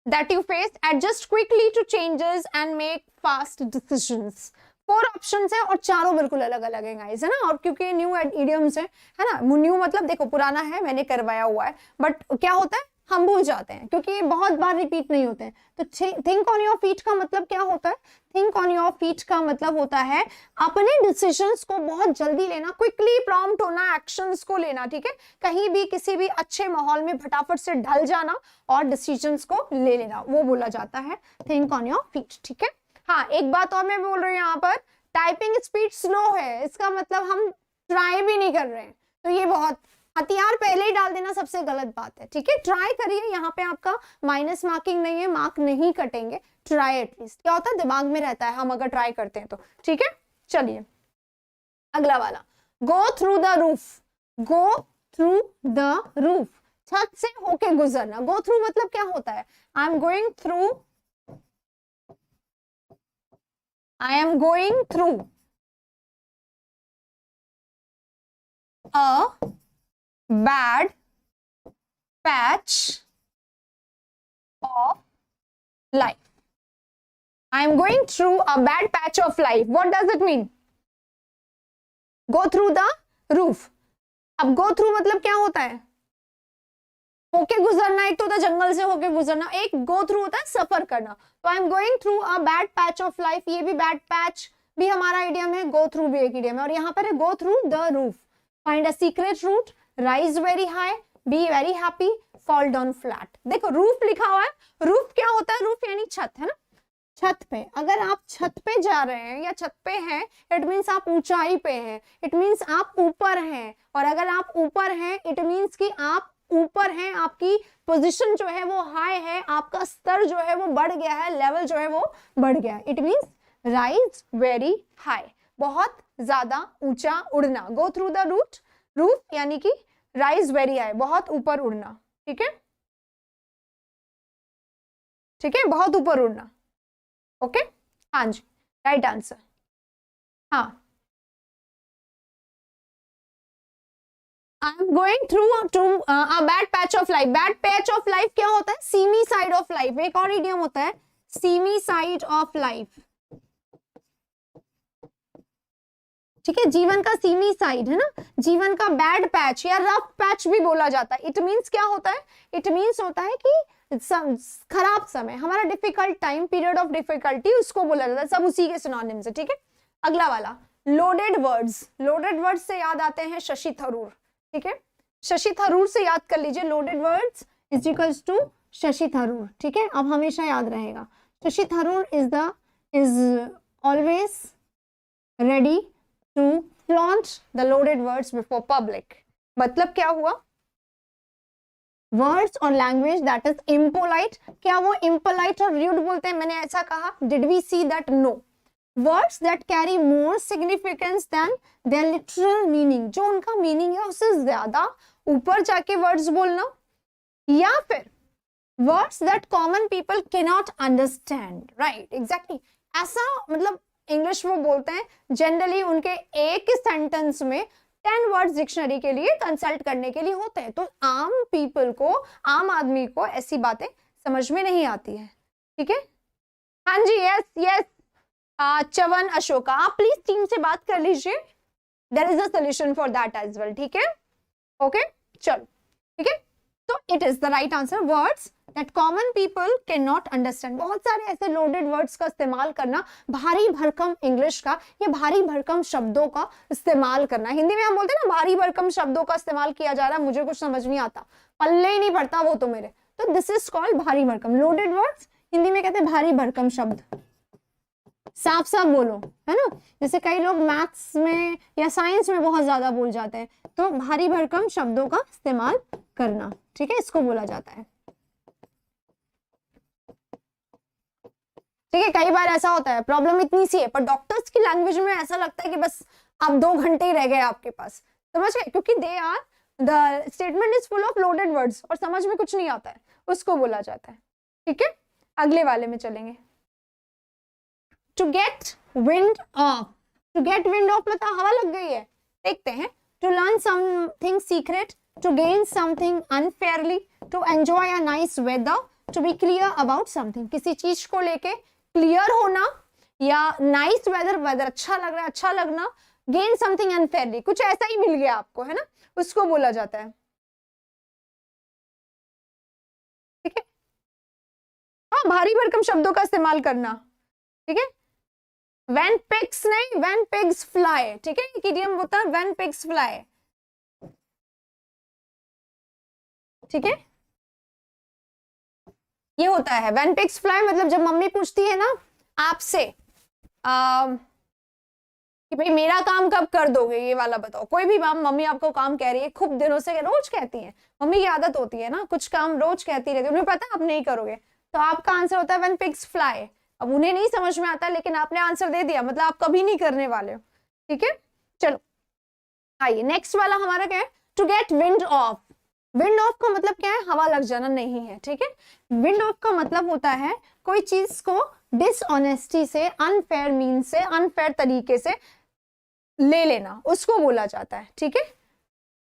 that you face, adjust quickly to changes and make fast decisions। 4 options है और चारों बिल्कुल अलग अलग है guys, है ना। और क्योंकि न्यू इडियम्स है ना, न्यू मतलब देखो पुराना है, मैंने करवाया हुआ है, बट क्या होता है हम भूल जाते हैं क्योंकि ये बहुत बार रिपीट नहीं होते हैं। तो थिंक ऑन योर फीट का मतलब क्या होता है, थिंक ऑन योर फीट का मतलब होता है अपने डिसीजंस को बहुत जल्दी लेना, क्विकली प्रॉम्प्ट होना, एक्शंस को लेना, ठीक है। कहीं भी किसी भी अच्छे माहौल में फटाफट से ढल जाना और डिसीजंस को ले लेना, वो बोला जाता है थिंक ऑन योर फीट, ठीक है। हाँ, एक बात और मैं बोल रही हूँ यहाँ पर, टाइपिंग स्पीड स्लो है, इसका मतलब हम ट्राई भी नहीं कर रहे हैं, तो ये बहुत, हथियार पहले ही डाल देना सबसे गलत बात है, ठीक है। ट्राई करिए, यहाँ पे आपका माइनस मार्किंग नहीं है, मार्क नहीं कटेंगे, ट्राई एटलीस्ट, क्या होता है दिमाग में रहता है हम अगर ट्राई करते हैं तो, ठीक है। चलिए अगला वाला, गो through the roof, go through the roof, छत से होके गुजरना। गो थ्रू मतलब क्या होता है, I am going through, I am going through a bad patch of life, I am going through a bad patch of life, what does it mean, go through the roof। अब go through मतलब क्या होता है, होके गुजरना, एक तो होता है जंगल से होके गुजरना, एक go through होता है सफर करना। तो I am going through a bad patch of life, ये भी bad patch भी हमारा इडियम है, go through भी एक इडियम है, और यहाँ पर है go through the roof, find a secret route, rise very high, be very happy, fall down flat। देखो रूफ लिखा हुआ है, रूफ क्या होता है, रूफ यानी छत, है ना। छत पे, अगर आप छत पे जा रहे हैं या छत पे हैं, इट मीन्स आप ऊंचाई पे हैं, इट मीन्स आप ऊपर हैं, और अगर आप ऊपर हैं इट मीन्स कि आप ऊपर हैं, आपकी पोजीशन जो है वो हाई है, आपका स्तर जो है वो बढ़ गया है, लेवल जो है वो बढ़ गया है, it means rise very high, बहुत ज्यादा ऊंचा उड़ना। Go through the root, roof यानी कि राइज वेरी हाई, बहुत ऊपर उड़ना, ठीक है, ठीक है, बहुत ऊपर उड़ना, ओके। हाँ जी, राइट आंसर। हाँ, I am going through a bad patch of life, bad patch of life क्या होता है, सीमी साइड ऑफ लाइफ, एक और इडियम होता है सीमी साइड ऑफ लाइफ, ठीक है, जीवन का सीमी साइड, है ना, जीवन का बैड पैच या रफ पैच भी बोला जाता है। इट मींस क्या होता है, इट मींस होता है कि खराब समय, हमारा difficult time, period of difficulty, उसको बोला जाता है, सब उसी के सिनोनिम्स है, ठीक है। अगला वाला, लोडेड वर्ड्स, लोडेड वर्ड्स से याद आते हैं शशि थरूर, ठीक है, शशि थरूर से याद कर लीजिए, loaded words is equals to Shashi Tharoor, ठीक है, अब हमेशा याद रहेगा। Shashi Tharoor is always ready to flaunt the loaded words before public। मतलब क्या हुआ, words और language that is impolite, क्या वो impolite और rude बोलते हैं, मैंने ऐसा कहा, did we see that, no। words that carry more significance than their literal meaning, जो उनका meaning है उससे ज्यादा ऊपर जाके words बोलना, या फिर words that common people cannot understand, right, exactly, ऐसा मतलब इंग्लिश वो बोलते हैं जनरली उनके एक सेंटेंस में 10 वर्ड्स डिक्शनरी के लिए कंसल्ट करने के लिए होते हैं, तो आम पीपल को, आम आदमी को ऐसी बातें समझ में नहीं आती है, ठीक है। हाँ जी, यस यस, चवन अशोका, आप प्लीज टीम से बात कर लीजिए, there is a solution for that as well, ठीक है, ओके चलो, ठीक है। तो it is the right answer, words that common people can not understand. बहुत सारे ऐसे लोडेड वर्ड्स का इस्तेमाल करना, भारी भरकम इंग्लिश का या भारी भरकम शब्दों का इस्तेमाल करना। हिंदी में हम बोलते हैं ना भारी भरकम शब्दों का इस्तेमाल किया जा रहा है, मुझे कुछ समझ नहीं आता, पल्ले ही नहीं पड़ता वो तो मेरे, तो दिस इज कॉल्ड भारी भरकम। लोडेड वर्ड्स हिंदी में कहते हैं भारी भरकम शब्द। साफ साफ बोलो, है ना, जैसे कई लोग मैथ्स में या साइंस में बहुत ज्यादा बोल जाते हैं, तो भारी भरकम शब्दों का इस्तेमाल करना, ठीक है, इसको बोला जाता है। ठीक है, कई बार ऐसा होता है प्रॉब्लम इतनी सी है पर डॉक्टर्स की लैंग्वेज में ऐसा लगता है कि बस आप 2 घंटे ही रह गए आपके पास, समझ गए, क्योंकि they are the statement is full of loaded words और समझ में कुछ नहीं आता है, उसको बोला जाता है। ठीक है, अगले वाले में चलेंगे। To get wind of, to get wind of मतलब हवा लग गई है, देखते हैं। To learn something secret, to gain something unfairly, to enjoy a nice weather, to be clear about something, किसी चीज को लेके क्लियर होना या नाइस वेदर, वेदर अच्छा लग रहा है, अच्छा लगना, गेन समथिंग अनफेयरली, कुछ ऐसा ही मिल गया आपको, है ना, उसको बोला जाता है। ठीक है, हाँ, भारी भरकम शब्दों का इस्तेमाल करना। ठीक है, when pigs नहीं, when pigs fly, ठीक है, एक इडियम होता है when pigs fly। ठीक है, ये होता है when pigs fly, मतलब जब मम्मी पूछती है ना आपसे कि भाई मेरा काम कब कर दोगे, ये वाला बताओ। कोई भी मम्मी आपको काम कह रही है खूब दिनों से, रोज कहती है, मम्मी की आदत होती है ना, कुछ काम रोज कहती रहती है, उन्हें पता है आप नहीं करोगे, तो आपका आंसर होता है when pigs fly। अब उन्हें नहीं समझ में आता लेकिन आपने आंसर दे दिया, मतलब आप कभी नहीं करने वाले हो। ठीक है, चलो आइए नेक्स्ट वाला हमारा क्या है, to get wind of. Wind of का मतलब क्या है, हवा लग जाना नहीं है। ठीक है, विंड ऑफ का मतलब होता है कोई चीज को डिसऑनेस्टी से, अनफेयर मीन से, अनफेयर तरीके से ले लेना, उसको बोला जाता है। ठीक है,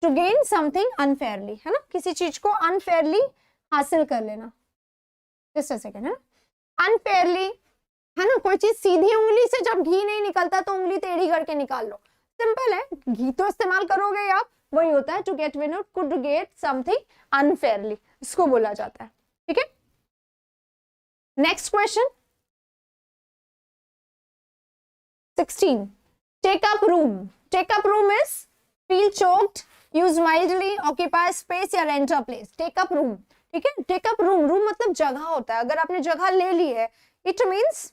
टू गेन समथिंग अनफेयरली, है ना, किसी चीज को अनफेयरली हासिल कर लेना। जस्ट अ सेकंड, है ना, अनफेयरली, है ना, कोई चीज सीधी उंगली से जब घी नहीं निकलता तो उंगली टेढ़ी करके निकाल लो, सिंपल है, घी तो इस्तेमाल करोगे आप, वही होता है to get wind of, to get something unfairly, इसको बोला जाता है। ठीक है, next question 16, take up room. Take up room is feel choked, use mildly, occupy space या rent a place. Take up room, ठीक है, टेक अप रूम, रूम मतलब जगह होता है, अगर आपने जगह ले ली है, इट मीन्स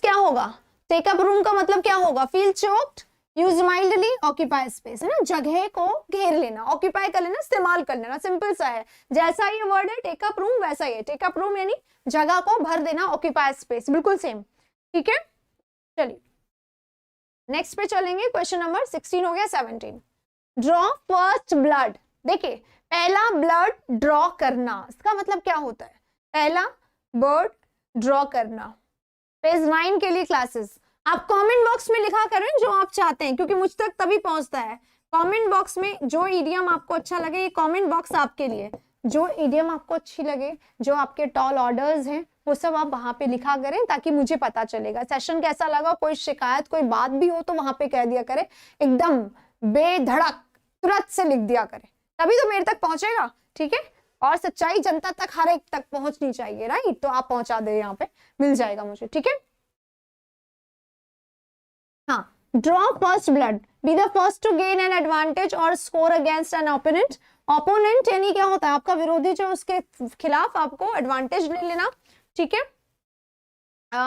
क्या होगा, टेक अप रूम का मतलब क्या होगा, feel choked, use mildly, occupy space, है ना, जगह को घेर लेना, ऑक्यूपाई कर लेना, इस्तेमाल कर लेना, सिंपल सा है, जैसा ये वर्ड है टेक अप रूम वैसा ही है, टेक अप रूम यानी जगह को भर देना, ऑक्यूपाई स्पेस, बिल्कुल सेम। ठीक है, चलिए नेक्स्ट पे चलेंगे, क्वेश्चन नंबर 16 हो गया। 17, ड्रॉ फर्स्ट ब्लड। देखिए, पहला ब्लड ड्रॉ करना, इसका मतलब क्या होता है, पहला ब्लड ड्रॉ करना। पेज 9 के लिए क्लासेस आप कमेंट बॉक्स में लिखा करें जो आप चाहते हैं, क्योंकि मुझ तक तभी पहुंचता है। कमेंट बॉक्स में जो इडियम आपको अच्छा लगे, ये कमेंट बॉक्स आपके लिए, जो इडियम आपको अच्छी लगे, जो आपके टॉल ऑर्डर्स हैं, वो सब आप वहां पे लिखा करें ताकि मुझे पता चलेगा सेशन कैसा लगा। कोई शिकायत, कोई बात भी हो तो वहां पे कह दिया करें, एकदम बेधड़क तुरंत से लिख दिया करें, तभी तो मेरे तक पहुंचेगा। ठीक है, और सच्चाई जनता तक, हर एक तक पहुंचनी चाहिए, राइट, तो आप पहुंचा दे, यहाँ पे मिल जाएगा मुझे। ठीक है, हाँ, draw first blood, be the first to gain an advantage और score against an opponent. Opponent यानी क्या होता है, आपका विरोधी, जो उसके खिलाफ आपको एडवांटेज ले लेना। ठीक है,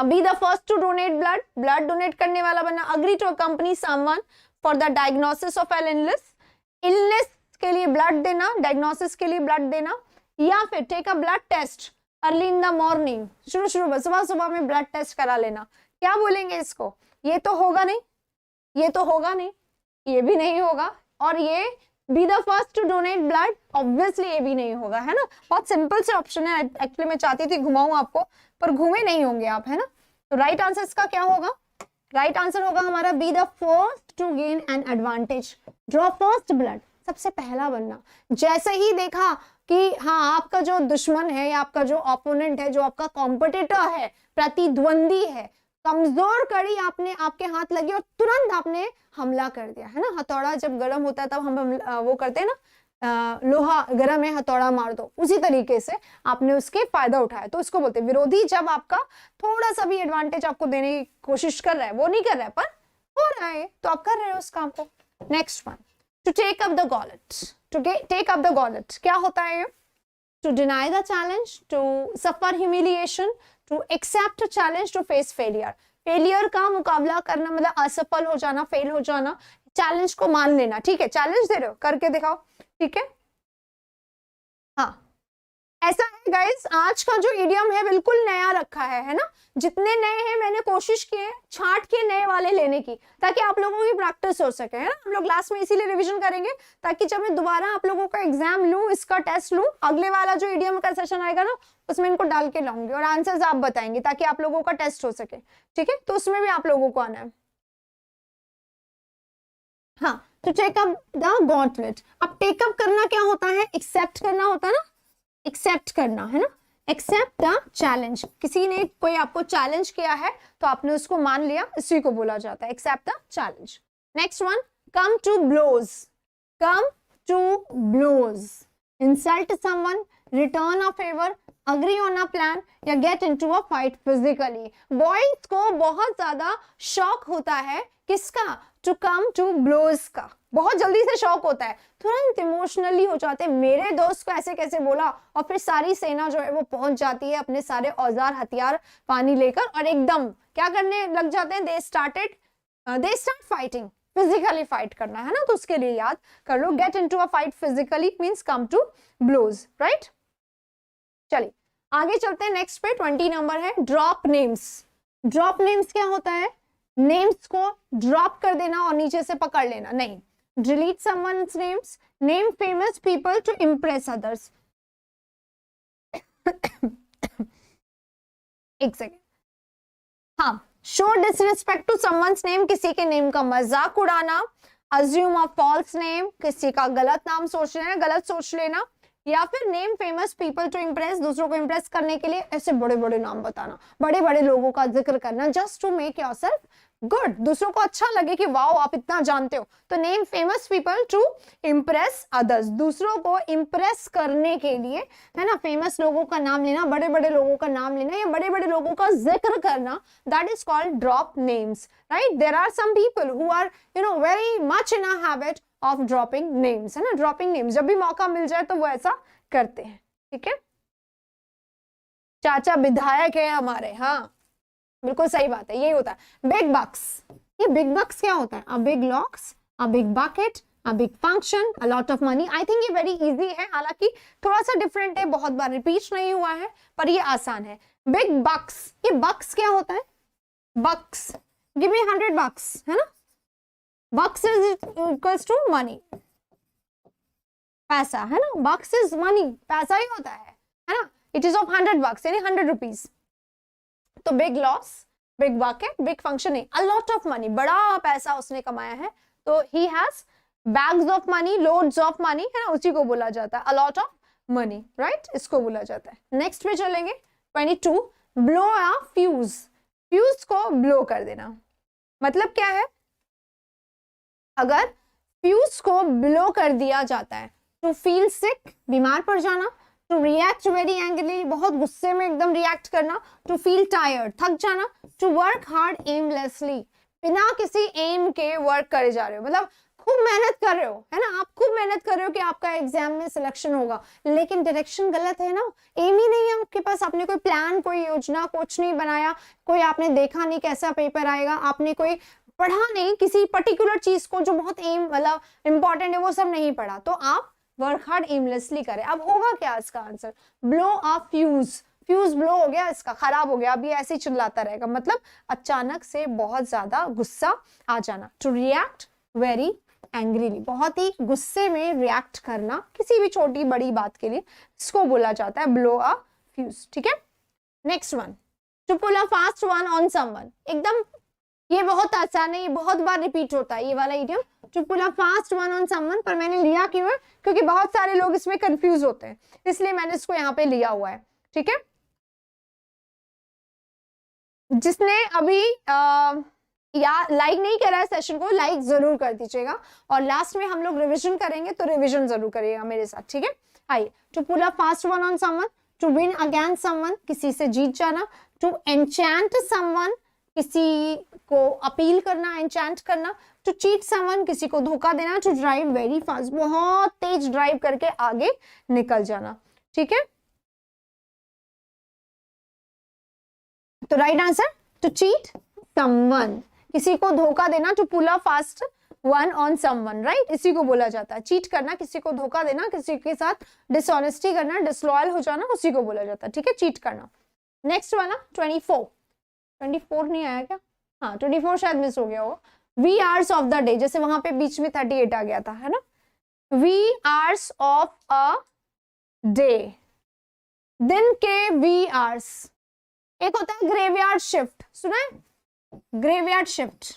be the first to donate blood, blood donate करने वाला बनना। Agree to accompany someone for the diagnosis of an illness, illness के लिए ब्लड देना, डायग्नोसिस के लिए ब्लड देना। या फिर take a blood test early in the morning, शुरू सुबह सुबह में ब्लड टेस्ट करा लेना। क्या बोलेंगे इसको, ये तो होगा नहीं, ये तो होगा नहीं, ये भी नहीं होगा, और ये be the first to donate blood, obviously ये भी नहीं होगा, है ना। बहुत सिंपल से ऑप्शन है, एक्चुअली मैं चाहती थी घुमाऊं आपको, पर घूमे नहीं होंगे आप, है ना। तो राइट आंसर इसका क्या होगा, राइट आंसर होगा हमारा be the first to gain an advantage, draw first blood, सबसे पहला बनना। जैसे ही देखा कि हाँ आपका जो दुश्मन है या आपका जो ओपोनेंट है, जो आपका कॉम्पिटिटर है, प्रतिद्वंदी है, कमजोर कड़ी आपने आपके हाथ लगी और तुरंत आपने हमला कर दिया, है ना। हथौड़ा जब गर्म होता है तब हम वो करते हैं ना, लोहा गर्म है हथौड़ा मार दो, उसी तरीके से आपने उसके फायदा उठाया, तो उसको बोलते हैं विरोधी। जब आपका थोड़ा सा भी एडवांटेज आपको देने की कोशिश कर रहा है, वो नहीं कर रहा है पर हो रहा है, तो आप कर रहे हो उस काम को। Next one, to take up the gauntlet. To take up the gauntlet क्या होता है ये? To deny the challenge, to suffer humiliation, to accept challenge, to face failure. Failure का मुकाबला करना मतलब असफल हो जाना, फेल हो जाना, चैलेंज को मान लेना। ठीक है, चैलेंज दे रहे हो, करके दिखाओ। ठीक है, हाँ ऐसा है गाइस। आज का जो इडियम है बिल्कुल नया रखा है ना। जितने नए हैं मैंने कोशिश की है छांट के नए वाले लेने की, ताकि आप लोगों की प्रैक्टिस हो सके, है ना। हम लोग क्लास में इसीलिए रिवीजन करेंगे ताकि जब मैं दोबारा आप लोगों का एग्जाम लूं, इसका टेस्ट लूं, अगले वाला जो इडियम का सेशन आएगा ना उसमें इनको डाल के लाऊंगी और आंसर्स आप बताएंगे ताकि आप लोगों का टेस्ट हो सके। ठीक है, तो उसमें भी आप लोगों को आना है। हाँ, तो टेकअप द गॉन्टलेट। अब टेकअप करना क्या होता है? एक्सेप्ट करना होता है ना, एक्सेप्ट करना, है ना। एक्सेप्ट द चैलेंज, किसी ने कोई आपको चैलेंज किया है तो आपने उसको मान लिया, इसी को बोला जाता है accept the challenge. Next one, come to blows. Come to blows, insult someone, return a favour, agree on a plan या get into a fight physically. Boys को बहुत ज्यादा शौक होता है किसका? टू कम टू ब्लोज का, बहुत जल्दी से शौक होता है, तुरंत इमोशनली हो जाते हैं, मेरे दोस्त को ऐसे कैसे बोला, और फिर सारी सेना जो है वो पहुंच जाती है अपने सारे औजार हथियार पानी लेकर और एकदम क्या करने लग जाते हैं? They start fighting, physically fight करना, है ना। तो उसके लिए याद कर लो, get into a fight physically means come to blows, right. चलिए आगे चलते हैं, नेक्स्ट पे 20 नंबर है ड्रॉप नेम्स। ड्रॉप नेम्स क्या होता है? नेम्स को ड्रॉप कर देना और नीचे से पकड़ लेना, नहीं। Delete someone's names, name famous people to impress others. एक सेकेंड, हाँ, show disrespect to someone's name, किसी के नेम का मजाक उड़ाना, अज्यूम अ फॉल्स नेम, किसी का गलत नाम सोच लेना, गलत सोच लेना, या फिर name famous people to impress, दूसरों को इम्प्रेस करने के लिए ऐसे बड़े बड़े नाम बताना, बड़े बड़े लोगों का जिक्र करना, just to make yourself good, दूसरों को अच्छा लगे कि वाओ आप इतना जानते हो। तो name famous people to impress others, दूसरों को इम्प्रेस करने के लिए, है ना, फेमस लोगों का नाम लेना, बड़े बड़े लोगों का नाम लेना या बड़े बड़े लोगों का जिक्र करना, that is called drop names, right. There are some people who are very much in a habit of dropping names, है ना। ड्रॉपिंग नेम्स जब भी मौका मिल जाए तो वो ऐसा करते हैं। ठीक है, चाचा विधायक है हमारे, हाँ बिल्कुल सही बात है, यही होता है। बिग बक्स, ये बिग बक्स क्या होता है? A big locks, a big bucket, a big function, a lot of money. I think ये वेरी इजी है, हालांकि थोड़ा सा डिफरेंट है, बहुत बार रिपीट नहीं हुआ है, पर ये आसान है। बिग बक्स, ये बक्स क्या होता है? बक्स, गिव मी 100 बक्स, है ना। बक्स इज इक्वल्स टू मनी, पैसा, है ना। बक्स इज मनी, पैसा ही होता है ना। इट इज ऑफ 100 बक्स यानी 100 रुपीज। तो big loss, big bucket, big function नहीं, अ लॉट ऑफ मनी, बड़ा पैसा उसने कमाया है, तो he has bags of money, loads of money, है ना, उसी को बोला जाता है a lot of money, right, इसको बोला जाता है। नेक्स्ट पे चलेंगे 22, ब्लो अ फ्यूज। फ्यूज को ब्लो कर देना मतलब क्या है? अगर फ्यूज को ब्लो कर दिया जाता है, टू फील सिक, बीमार पड़ जाना, टू रिएक्ट वेरी एंग्रीली, बहुत गुस्से में एकदम रिएक्ट करना, टू फील टायर्ड, थक जाना, टू वर्क हार्ड एमलेसली, बिना किसी एम के वर्क करे जा रहे हो, मतलब खूब मेहनत कर रहे हो, है ना, आप खूब मेहनत कर रहे हो कि आपका एग्जाम में सिलेक्शन होगा, लेकिन डायरेक्शन गलत है ना, एम ही नहीं है आपके पास, आपने कोई प्लान, कोई योजना कुछ नहीं बनाया, कोई आपने देखा नहीं कैसा पेपर आएगा, आपने कोई पढ़ा नहीं किसी पर्टिकुलर चीज को जो बहुत एम मतलब इंपॉर्टेंट है, वो सब नहीं पढ़ा, तो आप वर्क हार्ड एमलेसली करें। अब होगा क्या इसका आंसर? ब्लो अ फ्यूज, फ्यूज ब्लो हो गया, इसका खराब हो गया, अब ये ऐसे ही चिल्लाता रहेगा, मतलब अचानक से बहुत ज्यादा गुस्सा आ जाना। टू रिएक्ट वेरी एंग्रीली, बहुत ही गुस्से में रिएक्ट करना किसी भी छोटी बड़ी बात के लिए, इसको बोला जाता है ब्लो अ फ्यूज। ठीक है, next one, to pull a fast one on someone, एकदम ये बहुत आसान है, ये बहुत बार रिपीट होता है ये वाला idiom. To pull a fast one on someone, पर मैंने लिया क्यों है, क्योंकि बहुत सारे लोग इसमें कंफ्यूज होते हैं, इसलिए मैंने इसको यहाँ पे लिया हुआ है। ठीक है, जिसने अभी या लाइक नहीं करा है सेशन को, लाइक जरूर कर दीजिएगा, और लास्ट में हम लोग रिविजन करेंगे तो रिविजन जरूर करिएगा मेरे साथ। ठीक है, आइए, to pull a fast one on someone, to win against someone, किसी से जीत जाना, टू एन्चैंट समवन, किसी को अपील करना, एन्चैंट करना, टू चीट समवन, किसी को धोखा देना, टू ड्राइव वेरी फास्ट, बहुत तेज ड्राइव करके आगे निकल जाना। ठीक है, तो right answer to cheat someone, किसी को धोखा देना, to pull a fast one on someone, right, इसी को बोला जाता है। चीट करना, किसी को धोखा देना, किसी के साथ डिसऑनेस्टी करना, डिसलॉयल हो जाना, उसी को बोला जाता है। ठीक है, चीट करना। नेक्स्ट वाला 24 नहीं आया क्या? हाँ, 24 शायद मिस हो गया होगा। Wee hours of the day, जैसे वहां पे बीच में 38 आ गया था, है ना। Wee hours of a day, दिन के वी आवर्स। एक होता है ग्रेवयार्ड शिफ्ट, सुना है? ग्रेवयार्ड शिफ्ट,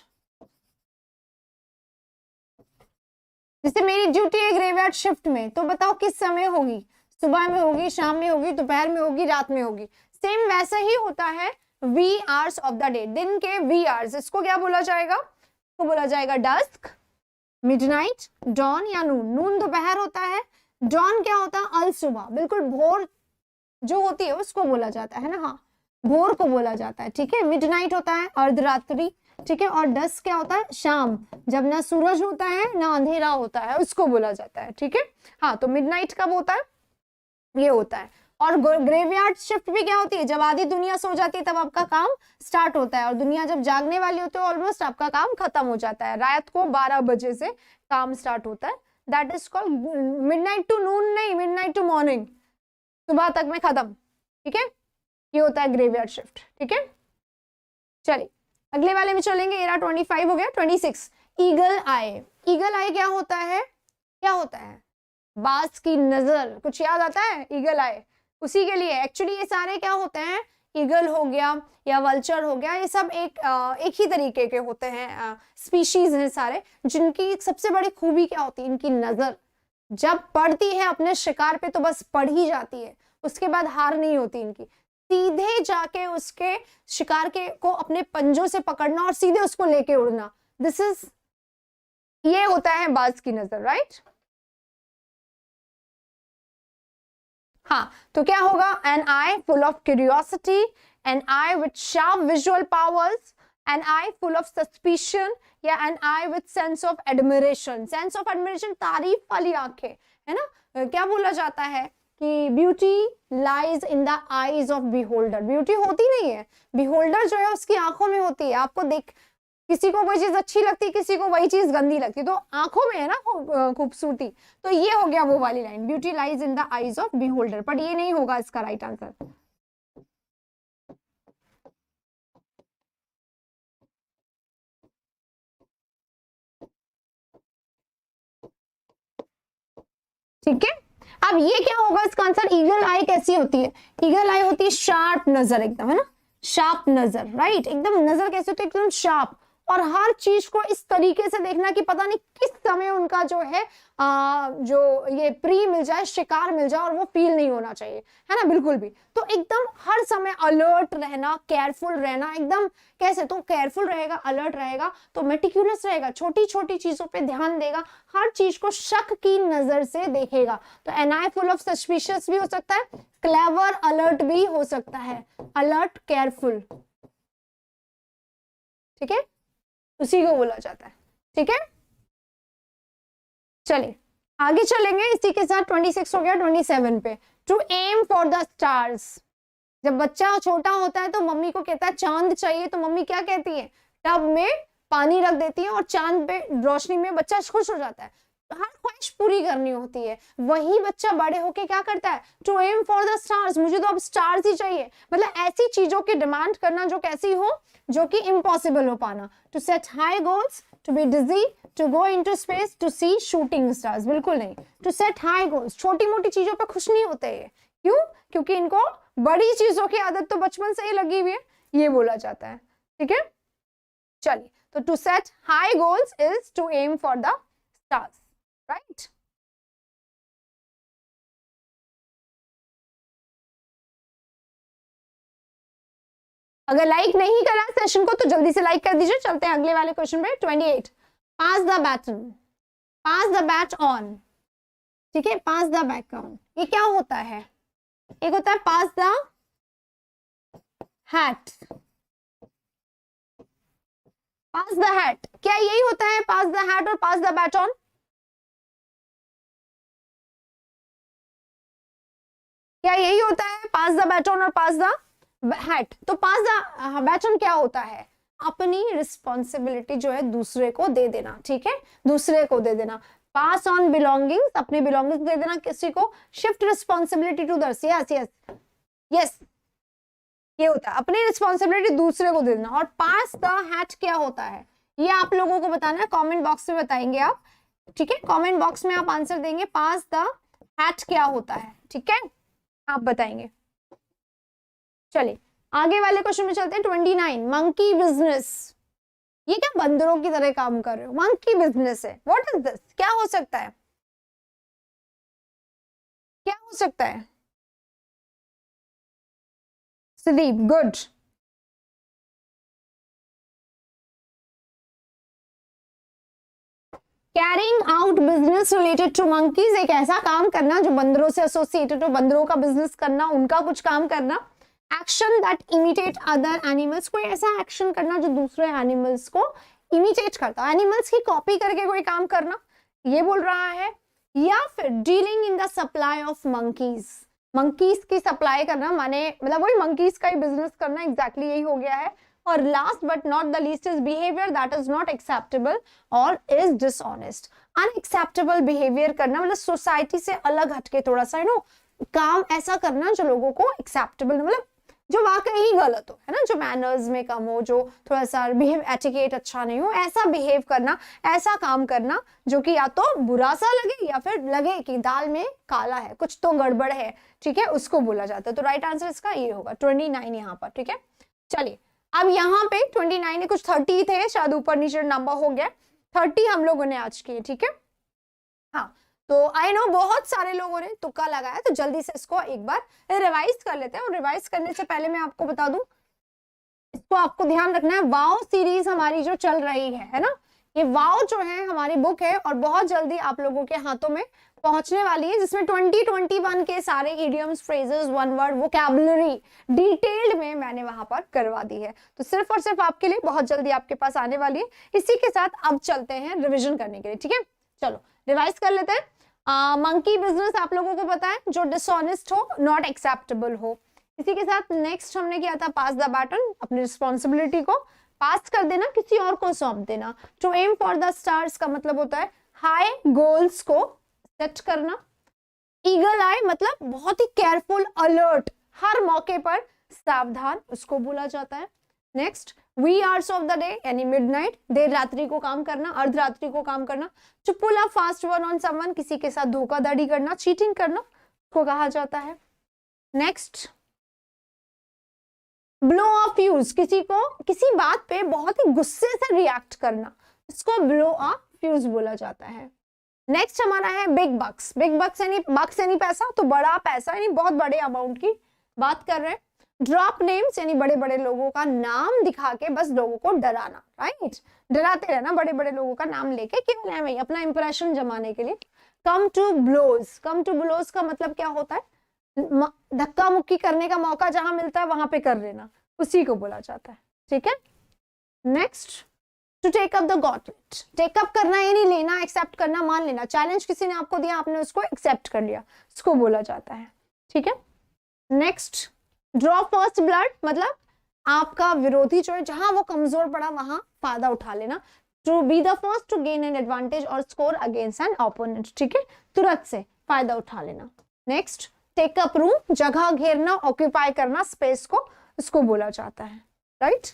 जैसे मेरी ड्यूटी है ग्रेवयार्ड शिफ्ट में, तो बताओ किस समय होगी? सुबह में होगी, शाम में होगी, दोपहर में होगी, रात में होगी। सेम वैसा ही होता है wee hours of the day, दिन के वी आवर्स। इसको क्या बोला जाएगा? तो बोला जाएगा डस्क, मिडनाइट, डॉन या नून। नून दोपहर होता है, डॉन क्या होता है? अल सुबह, बिल्कुल भोर जो होती है उसको बोला जाता है ना, हाँ, भोर को बोला जाता है। ठीक है, मिडनाइट होता है अर्धरात्रि, ठीक है, और डस्क क्या होता है? शाम, जब ना सूरज होता है ना अंधेरा होता है, उसको बोला जाता है। ठीक है, हाँ, तो मिडनाइट कब होता है? ये होता है। और ग्रेवयार्ड शिफ्ट भी क्या होती है? जब आधी दुनिया सो जाती है तब आपका काम स्टार्ट होता है, और दुनिया जब जागने वाली होती है ऑलमोस्ट आपका काम खत्म हो जाता है। रात को 12 बजे से काम स्टार्ट होता है, that is called midnight to noon, नहीं, मिडनाइट टू मॉर्निंग, सुबह तक में खत्म। ठीक है, ये होता है ग्रेवयार्ड शिफ्ट। ठीक है, चलिए अगले वाले में चलेंगे। एरा 25 हो गया। 26 ईगल आई। ईगल आई क्या होता है? क्या होता है? बाज की नजर। कुछ याद आता है? ईगल आई उसी के लिए। एक्चुअली ये सारे क्या होते हैं? ईगल हो गया या वल्चर हो गया, ये सब एक ही तरीके के होते हैं, स्पीशीज हैं सारे, जिनकी सबसे बड़ी खूबी क्या होती है? इनकी नजर जब पड़ती है अपने शिकार पे तो बस पड़ ही जाती है, उसके बाद हार नहीं होती इनकी। सीधे जाके उसके शिकार के को अपने पंजों से पकड़ना और सीधे उसको लेके उड़ना, दिस इज, ये होता है बाज की नजर, राइट। हाँ, तो क्या होगा? An eye full of curiosity, an eye with sharp visual powers, an eye full of suspicion, या an eye with sense of admiration. Sense of admiration, तारीफ वाली आंखें, है ना। क्या बोला जाता है कि beauty lies in the eyes of beholder. Beauty होती नहीं है, बिहोल्डर जो है उसकी आंखों में होती है। आपको देख, किसी को कोई चीज अच्छी लगती है, किसी को वही चीज गंदी लगती है, तो आंखों में है ना खूबसूरती। तो ये हो गया वो वाली line, beauty lies in the eyes of beholder, but ये नहीं होगा इसका राइट आंसर। ठीक है, अब ये क्या होगा इसका आंसर? ईगल आई कैसी होती है? ईगल आई होती है शार्प नजर, एकदम, है ना, शार्प नजर, राइट। एकदम नजर कैसे होती है? एकदम शार्प, और हर चीज को इस तरीके से देखना कि पता नहीं किस समय उनका जो है जो ये प्री मिल जाए, शिकार मिल जाए, और वो फील नहीं होना चाहिए, है ना, बिल्कुल भी। तो एकदम हर समय अलर्ट रहना, केयरफुल रहना, एकदम कैसे? तो केयरफुल रहेगा, अलर्ट रहेगा, तो मेटिक्यूलस रहेगा, छोटी छोटी चीजों पे ध्यान देगा, हर चीज को शक की नजर से देखेगा। तो an eye full of suspicious भी हो सकता है, क्लेवर अलर्ट भी हो सकता है, अलर्ट केयरफुल, ठीक है, उसी को बोला जाता है। ठीक है, चलिए आगे चलेंगे इसी के साथ। 26 हो गया। 27 पे, to aim for the stars. जब बच्चा छोटा होता है तो मम्मी को कहता है चांद चाहिए, तो मम्मी क्या कहती है? टब में पानी रख देती है और चांद पे रोशनी में बच्चा खुश हो जाता है, हर ख्वाहिश पूरी करनी होती है। वही बच्चा बड़े होके क्या करता है? To aim for the stars, मुझे तो अब स्टार्स ही चाहिए। मतलब ऐसी चीजों की डिमांड करना जो कैसी हो, जो कि इम्पॉसिबल हो पाना। To set high goals, to be dizzy, to go into space, to see shooting stars, बिल्कुल नहीं। टू सेट हाई गोल्स, छोटी मोटी चीजों पे खुश नहीं होते हैं। क्यों? क्योंकि इनको बड़ी चीजों की आदत तो बचपन से ही लगी हुई है, ये बोला जाता है। ठीक है, चलिए, तो to set high goals is to aim for the stars, right. अगर लाइक नहीं करा सेशन को तो जल्दी से लाइक कर दीजिए। चलते हैं अगले वाले क्वेश्चन पे। 28, pass the baton, pass the baton, ठीक है, पास द बैट ऑन, ये क्या होता है? एक होता है pass the hat, pass the hat, क्या यही होता है पास द हैट और पास द बैट ऑन? क्या यही होता है पास द बैट ऑन और पास द हैट? तो पास द बैट ऑन क्या होता है? अपनी रिस्पॉन्सिबिलिटी जो है दूसरे को दे देना, ठीक है, दूसरे को दे देना। पास ऑन बिलोंगिंग्स, अपने बिलोंगिंग्स दे देना किसी को। Shift responsibility to others, yes yes yes, ये होता है अपनी रिस्पॉन्सिबिलिटी दूसरे को दे देना। और पास द हैट क्या होता है ये आप लोगों को बताना है, कमेंट बॉक्स में बताएंगे आप, ठीक है, कमेंट बॉक्स में आप आंसर देंगे पास द हैट क्या होता है, ठीक है, आप बताएंगे। चलिए आगे वाले क्वेश्चन में चलते हैं। 29, मंकी बिजनेस, ये क्या बंदरों की तरह काम कर रहे हो? मंकी बिजनेस है, व्हाट इज दिस? क्या हो सकता है, क्या हो सकता है? Sudeep, good. Carrying out business related to monkeys, एक ऐसा काम करना जो बंदरों से एसोसिएटेड हो, बंदरों का बिजनेस करना, उनका कुछ काम करना। Action that imitate other animals, कोई ऐसा एक्शन करना जो दूसरे एनिमल्स को इमिटेट करता है, एनिमल्स की कॉपी करके कोई काम करना, ये बोल रहा है। या फिर dealing in the supply of monkeys, monkeys की सप्लाई करना, माने मतलब वही मंकीज का ही बिजनेस करना, एग्जैक्टली यही हो गया है। और last but not the least is behaviour that is not acceptable और इज डिसऑनेस्ट। अनएक्सेप्टेबल बिहेवियर करना मतलब सोसाइटी से अलग हटके थोड़ा सा काम ऐसा करना जो लोगों को एक्सेप्टेबल, मतलब जो वाकई ही गलत हो, है ना, जो मैनर्स में कम हो, जो थोड़ा सा बिहेव एटिकेट अच्छा नहीं हो, ऐसा बिहेव करना, ऐसा काम करना जो कि या तो बुरा सा लगे या फिर लगे कि दाल में काला है, कुछ तो गड़बड़ है, ठीक है, उसको बोला जाता है। तो राइट आंसर इसका ये होगा 29 यहाँ पर, ठीक है। चलिए अब यहाँ पे 29 है, कुछ 30 थे शायद, ऊपर नीचे नंबर हो गया, 30 हम लोगों ने आज किए, ठीक है। हाँ तो आई नो बहुत सारे लोगों ने तुक्का लगाया, तो जल्दी से इसको एक बार रिवाइज कर लेते हैं। और रिवाइज करने से पहले मैं आपको बता दूं, इसको आपको ध्यान रखना है, वाओ सीरीज हमारी जो चल रही है ना, ये वाओ जो है हमारी बुक है और बहुत जल्दी आप लोगों के हाथों में पहुंचने वाली है, जिसमें 2021 के सारे idioms, phrases, one word, vocabulary detailed में मैंने वहां पर करवा दी है। तो सिर्फ और सिर्फ आपके लिए बहुत जल्दी आपके पास आने वाली है। इसी के साथ अब चलते हैं रिविजन करने के लिए, ठीक है। चलो रिवाइज कर लेते हैं। मंकी बिजनेस आप लोगों को पता है, जो डिसऑनेस्ट हो, नॉट एक्सेप्टेबल हो। इसी के साथ नेक्स्ट हमने किया था पास द बैटन, अपनी रिस्पॉन्सिबिलिटी को पास कर देना, किसी और को सौंप देना। To aim for the stars का मतलब होता है हाई गोल्स को सेट करना। ईगल आई मतलब बहुत ही केयरफुल, अलर्ट, हर मौके पर सावधान, उसको बोला जाता है। Next wee hours of the day यानी मिडनाइट, देर रात्रि को काम करना, अर्धरात्रि को काम करना। To pull a fast one on someone, किसी के साथ धोखाधड़ी करना, चीटिंग करना को कहा जाता है। नेक्स्ट ब्लो ऑफ फ्यूज, किसी को किसी बात पे बहुत ही गुस्से से रिएक्ट करना, इसको ब्लो ऑफ फ्यूज बोला जाता है। नेक्स्ट हमारा है बिग बक्स, बिग बक्स यानी पैसा, तो बड़ा पैसा यानी बहुत बड़े अमाउंट की बात कर रहे हैं। ड्रॉप नेम्स यानी बड़े बड़े लोगों का नाम दिखा के बस लोगों को डराना, राइट, डराते रहना बड़े बड़े लोगों का नाम लेके, केवल है वही अपना इंप्रेशन जमाने के लिए। Come to blows, come to blows का मतलब क्या होता है, धक्का मुक्की करने का मौका जहां मिलता है वहां पे कर लेना, उसी को बोला जाता है, ठीक है। Next to take up the gauntlet, take up करना यानी लेना, एक्सेप्ट करना, मान लेना, चैलेंज किसी ने आपको दिया, आपने उसको एक्सेप्ट कर लिया, इसको बोला जाता है, ठीक है। नेक्स्ट ड्रॉ फर्स्ट ब्लड मतलब आपका विरोधी जो है जहां वो कमजोर पड़ा वहां फायदा उठा लेना। To be the first to gain an advantage और स्कोर अगेंस्ट एन ओपोनेंट, ठीक है, तुरंत से फायदा उठा लेना। नेक्स्ट टेक अप रूम, जगह घेरना, ऑक्यूपाई करना स्पेस को, इसको बोला जाता है, right.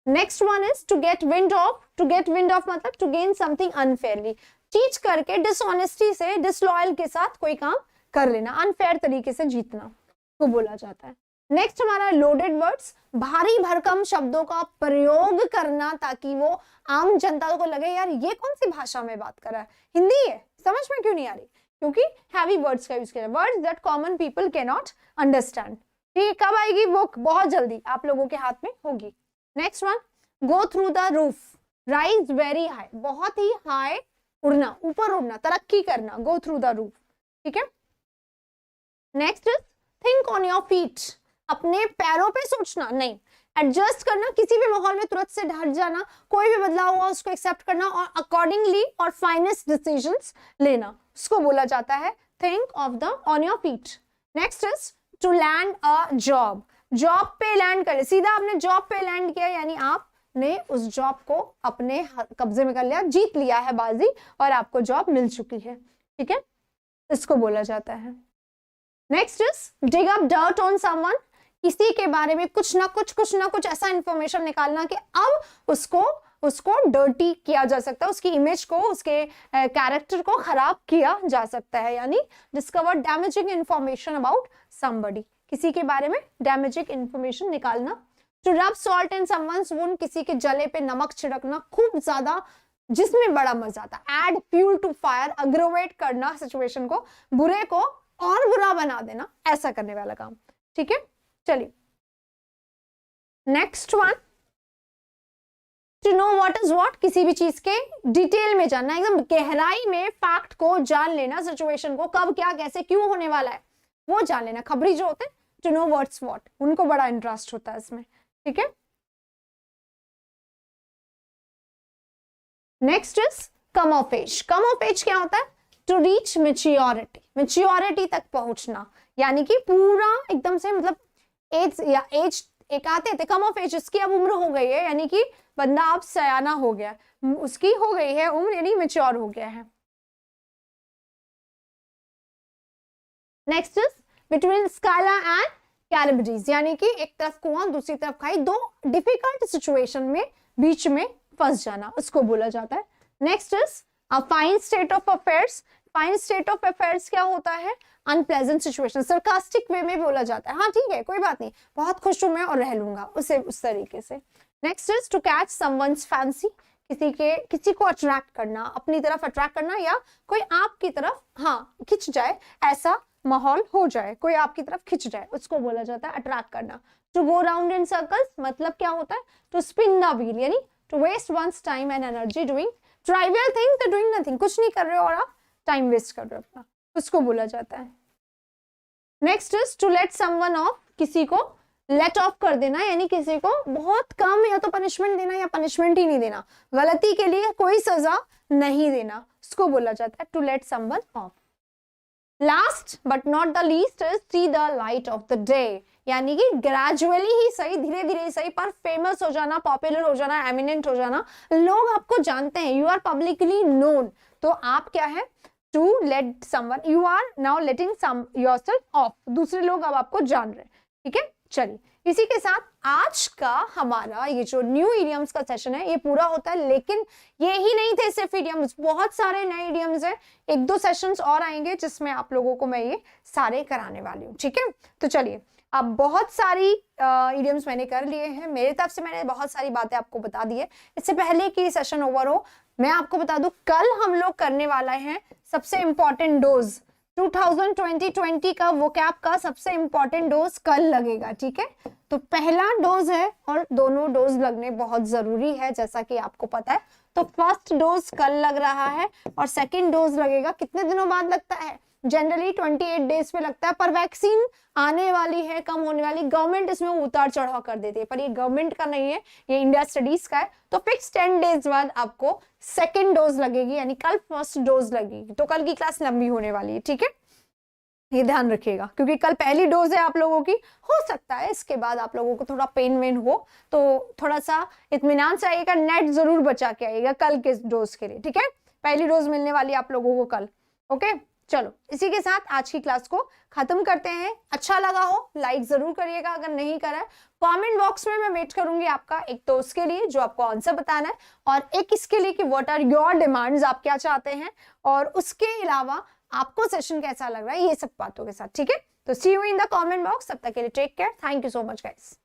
Next one is to get wind of, to get wind of मतलब to gain something unfairly, cheat करके डिसऑनेस्टी से, डिसलॉयल के साथ कोई काम कर लेना, अनफेयर तरीके से जीतना को बोला जाता है। नेक्स्ट हमारा लोडेड वर्ड्स, भारी भरकम शब्दों का प्रयोग करना ताकि वो आम जनता को लगे यार ये कौन सी भाषा में बात कर रहा है, हिंदी है, समझ में क्यों नहीं आ रही, क्योंकि हैवी वर्ड्स का यूज किया, words that common people can not understand. ठीक है, कब आएगी वो बहुत जल्दी आप लोगों के हाथ में होगी। Next one, go through the roof, rise very high, बहुत ही हाई उड़ना, ऊपर उड़ना, तरक्की करना, गो थ्रू द रूफ। ठीक है, next is think on your feet, अपने पैरों पे सोचना, नहीं एडजस्ट करना, किसी भी माहौल में तुरंत से ढट जाना, कोई भी बदलाव हुआ उसको एक्सेप्ट करना और अकॉर्डिंगली और फाइनेस्ट डिसीजंस लेना, उसको बोला जाता है think of the on your feet. Next is to land a job, job पे लैंड करे, सीधा आपने जॉब पे लैंड किया यानी आपने उस जॉब को अपने कब्जे में कर लिया, जीत लिया है बाजी और आपको जॉब मिल चुकी है। ठीक है, इसको बोला जाता है। Next is dig up dirt on someone, किसी के बारे में कुछ ना कुछ ऐसा इंफॉर्मेशन निकालना कि अब उसको डर्टी किया जा सकता है, उसकी इमेज को, उसके कैरेक्टर को खराब किया जा सकता है, यानी discover damaging information about somebody, किसी के बारे में डैमेजिंग इंफॉर्मेशन निकालना। To rub salt in someone's wound, किसी के जले पे नमक छिड़कना, खूब ज्यादा जिसमें बड़ा मजा आता, एड फ्यूल टू फायर, अग्रोवेट करना सिचुएशन को, बुरे को और बुरा बना देना, ऐसा करने वाला काम। ठीक है, चलिए next one, to know what is what, किसी भी चीज के डिटेल में जानना, एकदम गहराई में फैक्ट को जान लेना, सिचुएशन को कब क्या कैसे क्यों होने वाला है वो जान लेना, खबरी जो होते हैं टू नो व्हाट्स व्हाट, उनको बड़ा इंटरेस्ट होता है इसमें। ठीक है, next is come of age, come of age क्या होता है, टू रीच मेच्योरिटी, मेच्योरिटी तक पहुंचना, यानी कि पूरा एकदम से मतलब एज या एज एक आते थे कम ऑफ एज, उसकी अब उम्र हो गई है, यानी कि बंदा अब सयाना हो गया, उसकी हो गई है उम्र, यानी मेच्योर हो गया है। Next is between Scylla and Charybdis, यानी कि एक तरफ कुआं दूसरी तरफ खाई, दो डिफिकल्ट सिचुएशन में बीच में फंस जाना, उसको बोला जाता है। Next is a fine state of affairs, fine state of affairs क्या होता है, अनप्लेजेंट सिचुएशन, सरकास्टिक वे में बोला जाता है, हाँ ठीक है कोई बात नहीं, बहुत खुश हूं मैं और रह लूंगा, उसे उस तरीके से। Next is to catch someone's fancy, किसी को अट्रैक्ट करना, अपनी तरफ अट्रैक्ट करना, या कोई आपकी तरफ हाँ खिंच जाए, ऐसा माहौल हो जाए, कोई आपकी तरफ खिंच जाए, उसको बोला जाता है अट्रैक्ट करना। To go round in circles मतलब क्या होता है, टू स्पिन द व्हील, यानी to waste one's time and energy doing trivial thing, तो डूइंग नथिंग, कुछ नहीं कर रहे हो और आप टाइम वेस्ट कर रहे हो अपना, उसको बोला जाता है। Next is to let someone off, किसी को लेट ऑफ कर देना, यानी किसी को बहुत कम या तो पनिशमेंट देना या पनिशमेंट ही नहीं देना, गलती के लिए कोई सजा नहीं देना, उसको बोला जाता है to let someone off. Last but not the least is see the light of the day, यानी कि ग्रेजुअली ही सही, धीरे धीरे ही सही, पर फेमस हो जाना, पॉपुलर हो जाना, एमिनेंट हो जाना, लोग आपको जानते हैं, यू आर पब्लिकली नोन, तो आप क्या है to let someone, you are now letting some yourself off, दूसरे लोग अब आपको जान रहे हैं। ठीक है, चलिए इसी के साथ आज का हमारा ये जो न्यू इडियम्स का सेशन है ये पूरा होता है, लेकिन ये ही नहीं थे सिर्फ इडियम्स, बहुत सारे नए इडियम्स हैं, एक दो सेशंस और आएंगे जिसमें आप लोगों को मैं ये सारे कराने वाली हूँ। ठीक है, तो चलिए अब बहुत सारी इडियम्स मैंने कर लिए हैं, मेरे तरफ से मैंने बहुत सारी बातें आपको बता दी है। इससे पहले कि सेशन ओवर हो मैं आपको बता दूं, कल हम लोग करने वाला है सबसे इंपॉर्टेंट डोज, 2020 का वोकैब का सबसे इंपॉर्टेंट डोज कल लगेगा। ठीक है, तो पहला डोज है और दोनों डोज लगने बहुत जरूरी है जैसा कि आपको पता है। तो फर्स्ट डोज कल लग रहा है और सेकंड डोज लगेगा कितने दिनों बाद लगता है, जनरली 28 डेज पे लगता है, पर वैक्सीन आने वाली है, कम होने वाली, गवर्नमेंट इसमें उतार चढ़ाव कर देती है, पर ये गवर्नमेंट का नहीं है, ये इंडिया स्टडीज का है। तो फिक्स 10 डेज बाद आपको सेकेंड डोज लगेगी, यानी कल फर्स्ट डोज लगेगी, तो कल की क्लास लंबी होने वाली है। ठीक है, ये ध्यान रखिएगा क्योंकि कल पहली डोज है आप लोगों की, हो सकता है इसके बाद आप लोगों को थोड़ा पेन वेन हो तो थोड़ा सा इत्मीनान से आइएगा, नेट जरूर बचा के आइएगा कल के डोज के लिए। ठीक है, पहली डोज मिलने वाली है आप लोगों को कल। ओके, चलो इसी के साथ आज की क्लास को खत्म करते हैं। अच्छा लगा हो लाइक जरूर करिएगा, अगर नहीं करा है कमेंट बॉक्स में मैं वेट करूंगी आपका, एक तो उसके लिए जो आपको आंसर बताना है और एक इसके लिए कि व्हाट आर योर डिमांड्स, आप क्या चाहते हैं, और उसके अलावा आपको सेशन कैसा लग रहा है, ये सब बातों के साथ। ठीक है, तो see you in the comment box, तब तक के लिए take care, thank you so much guys.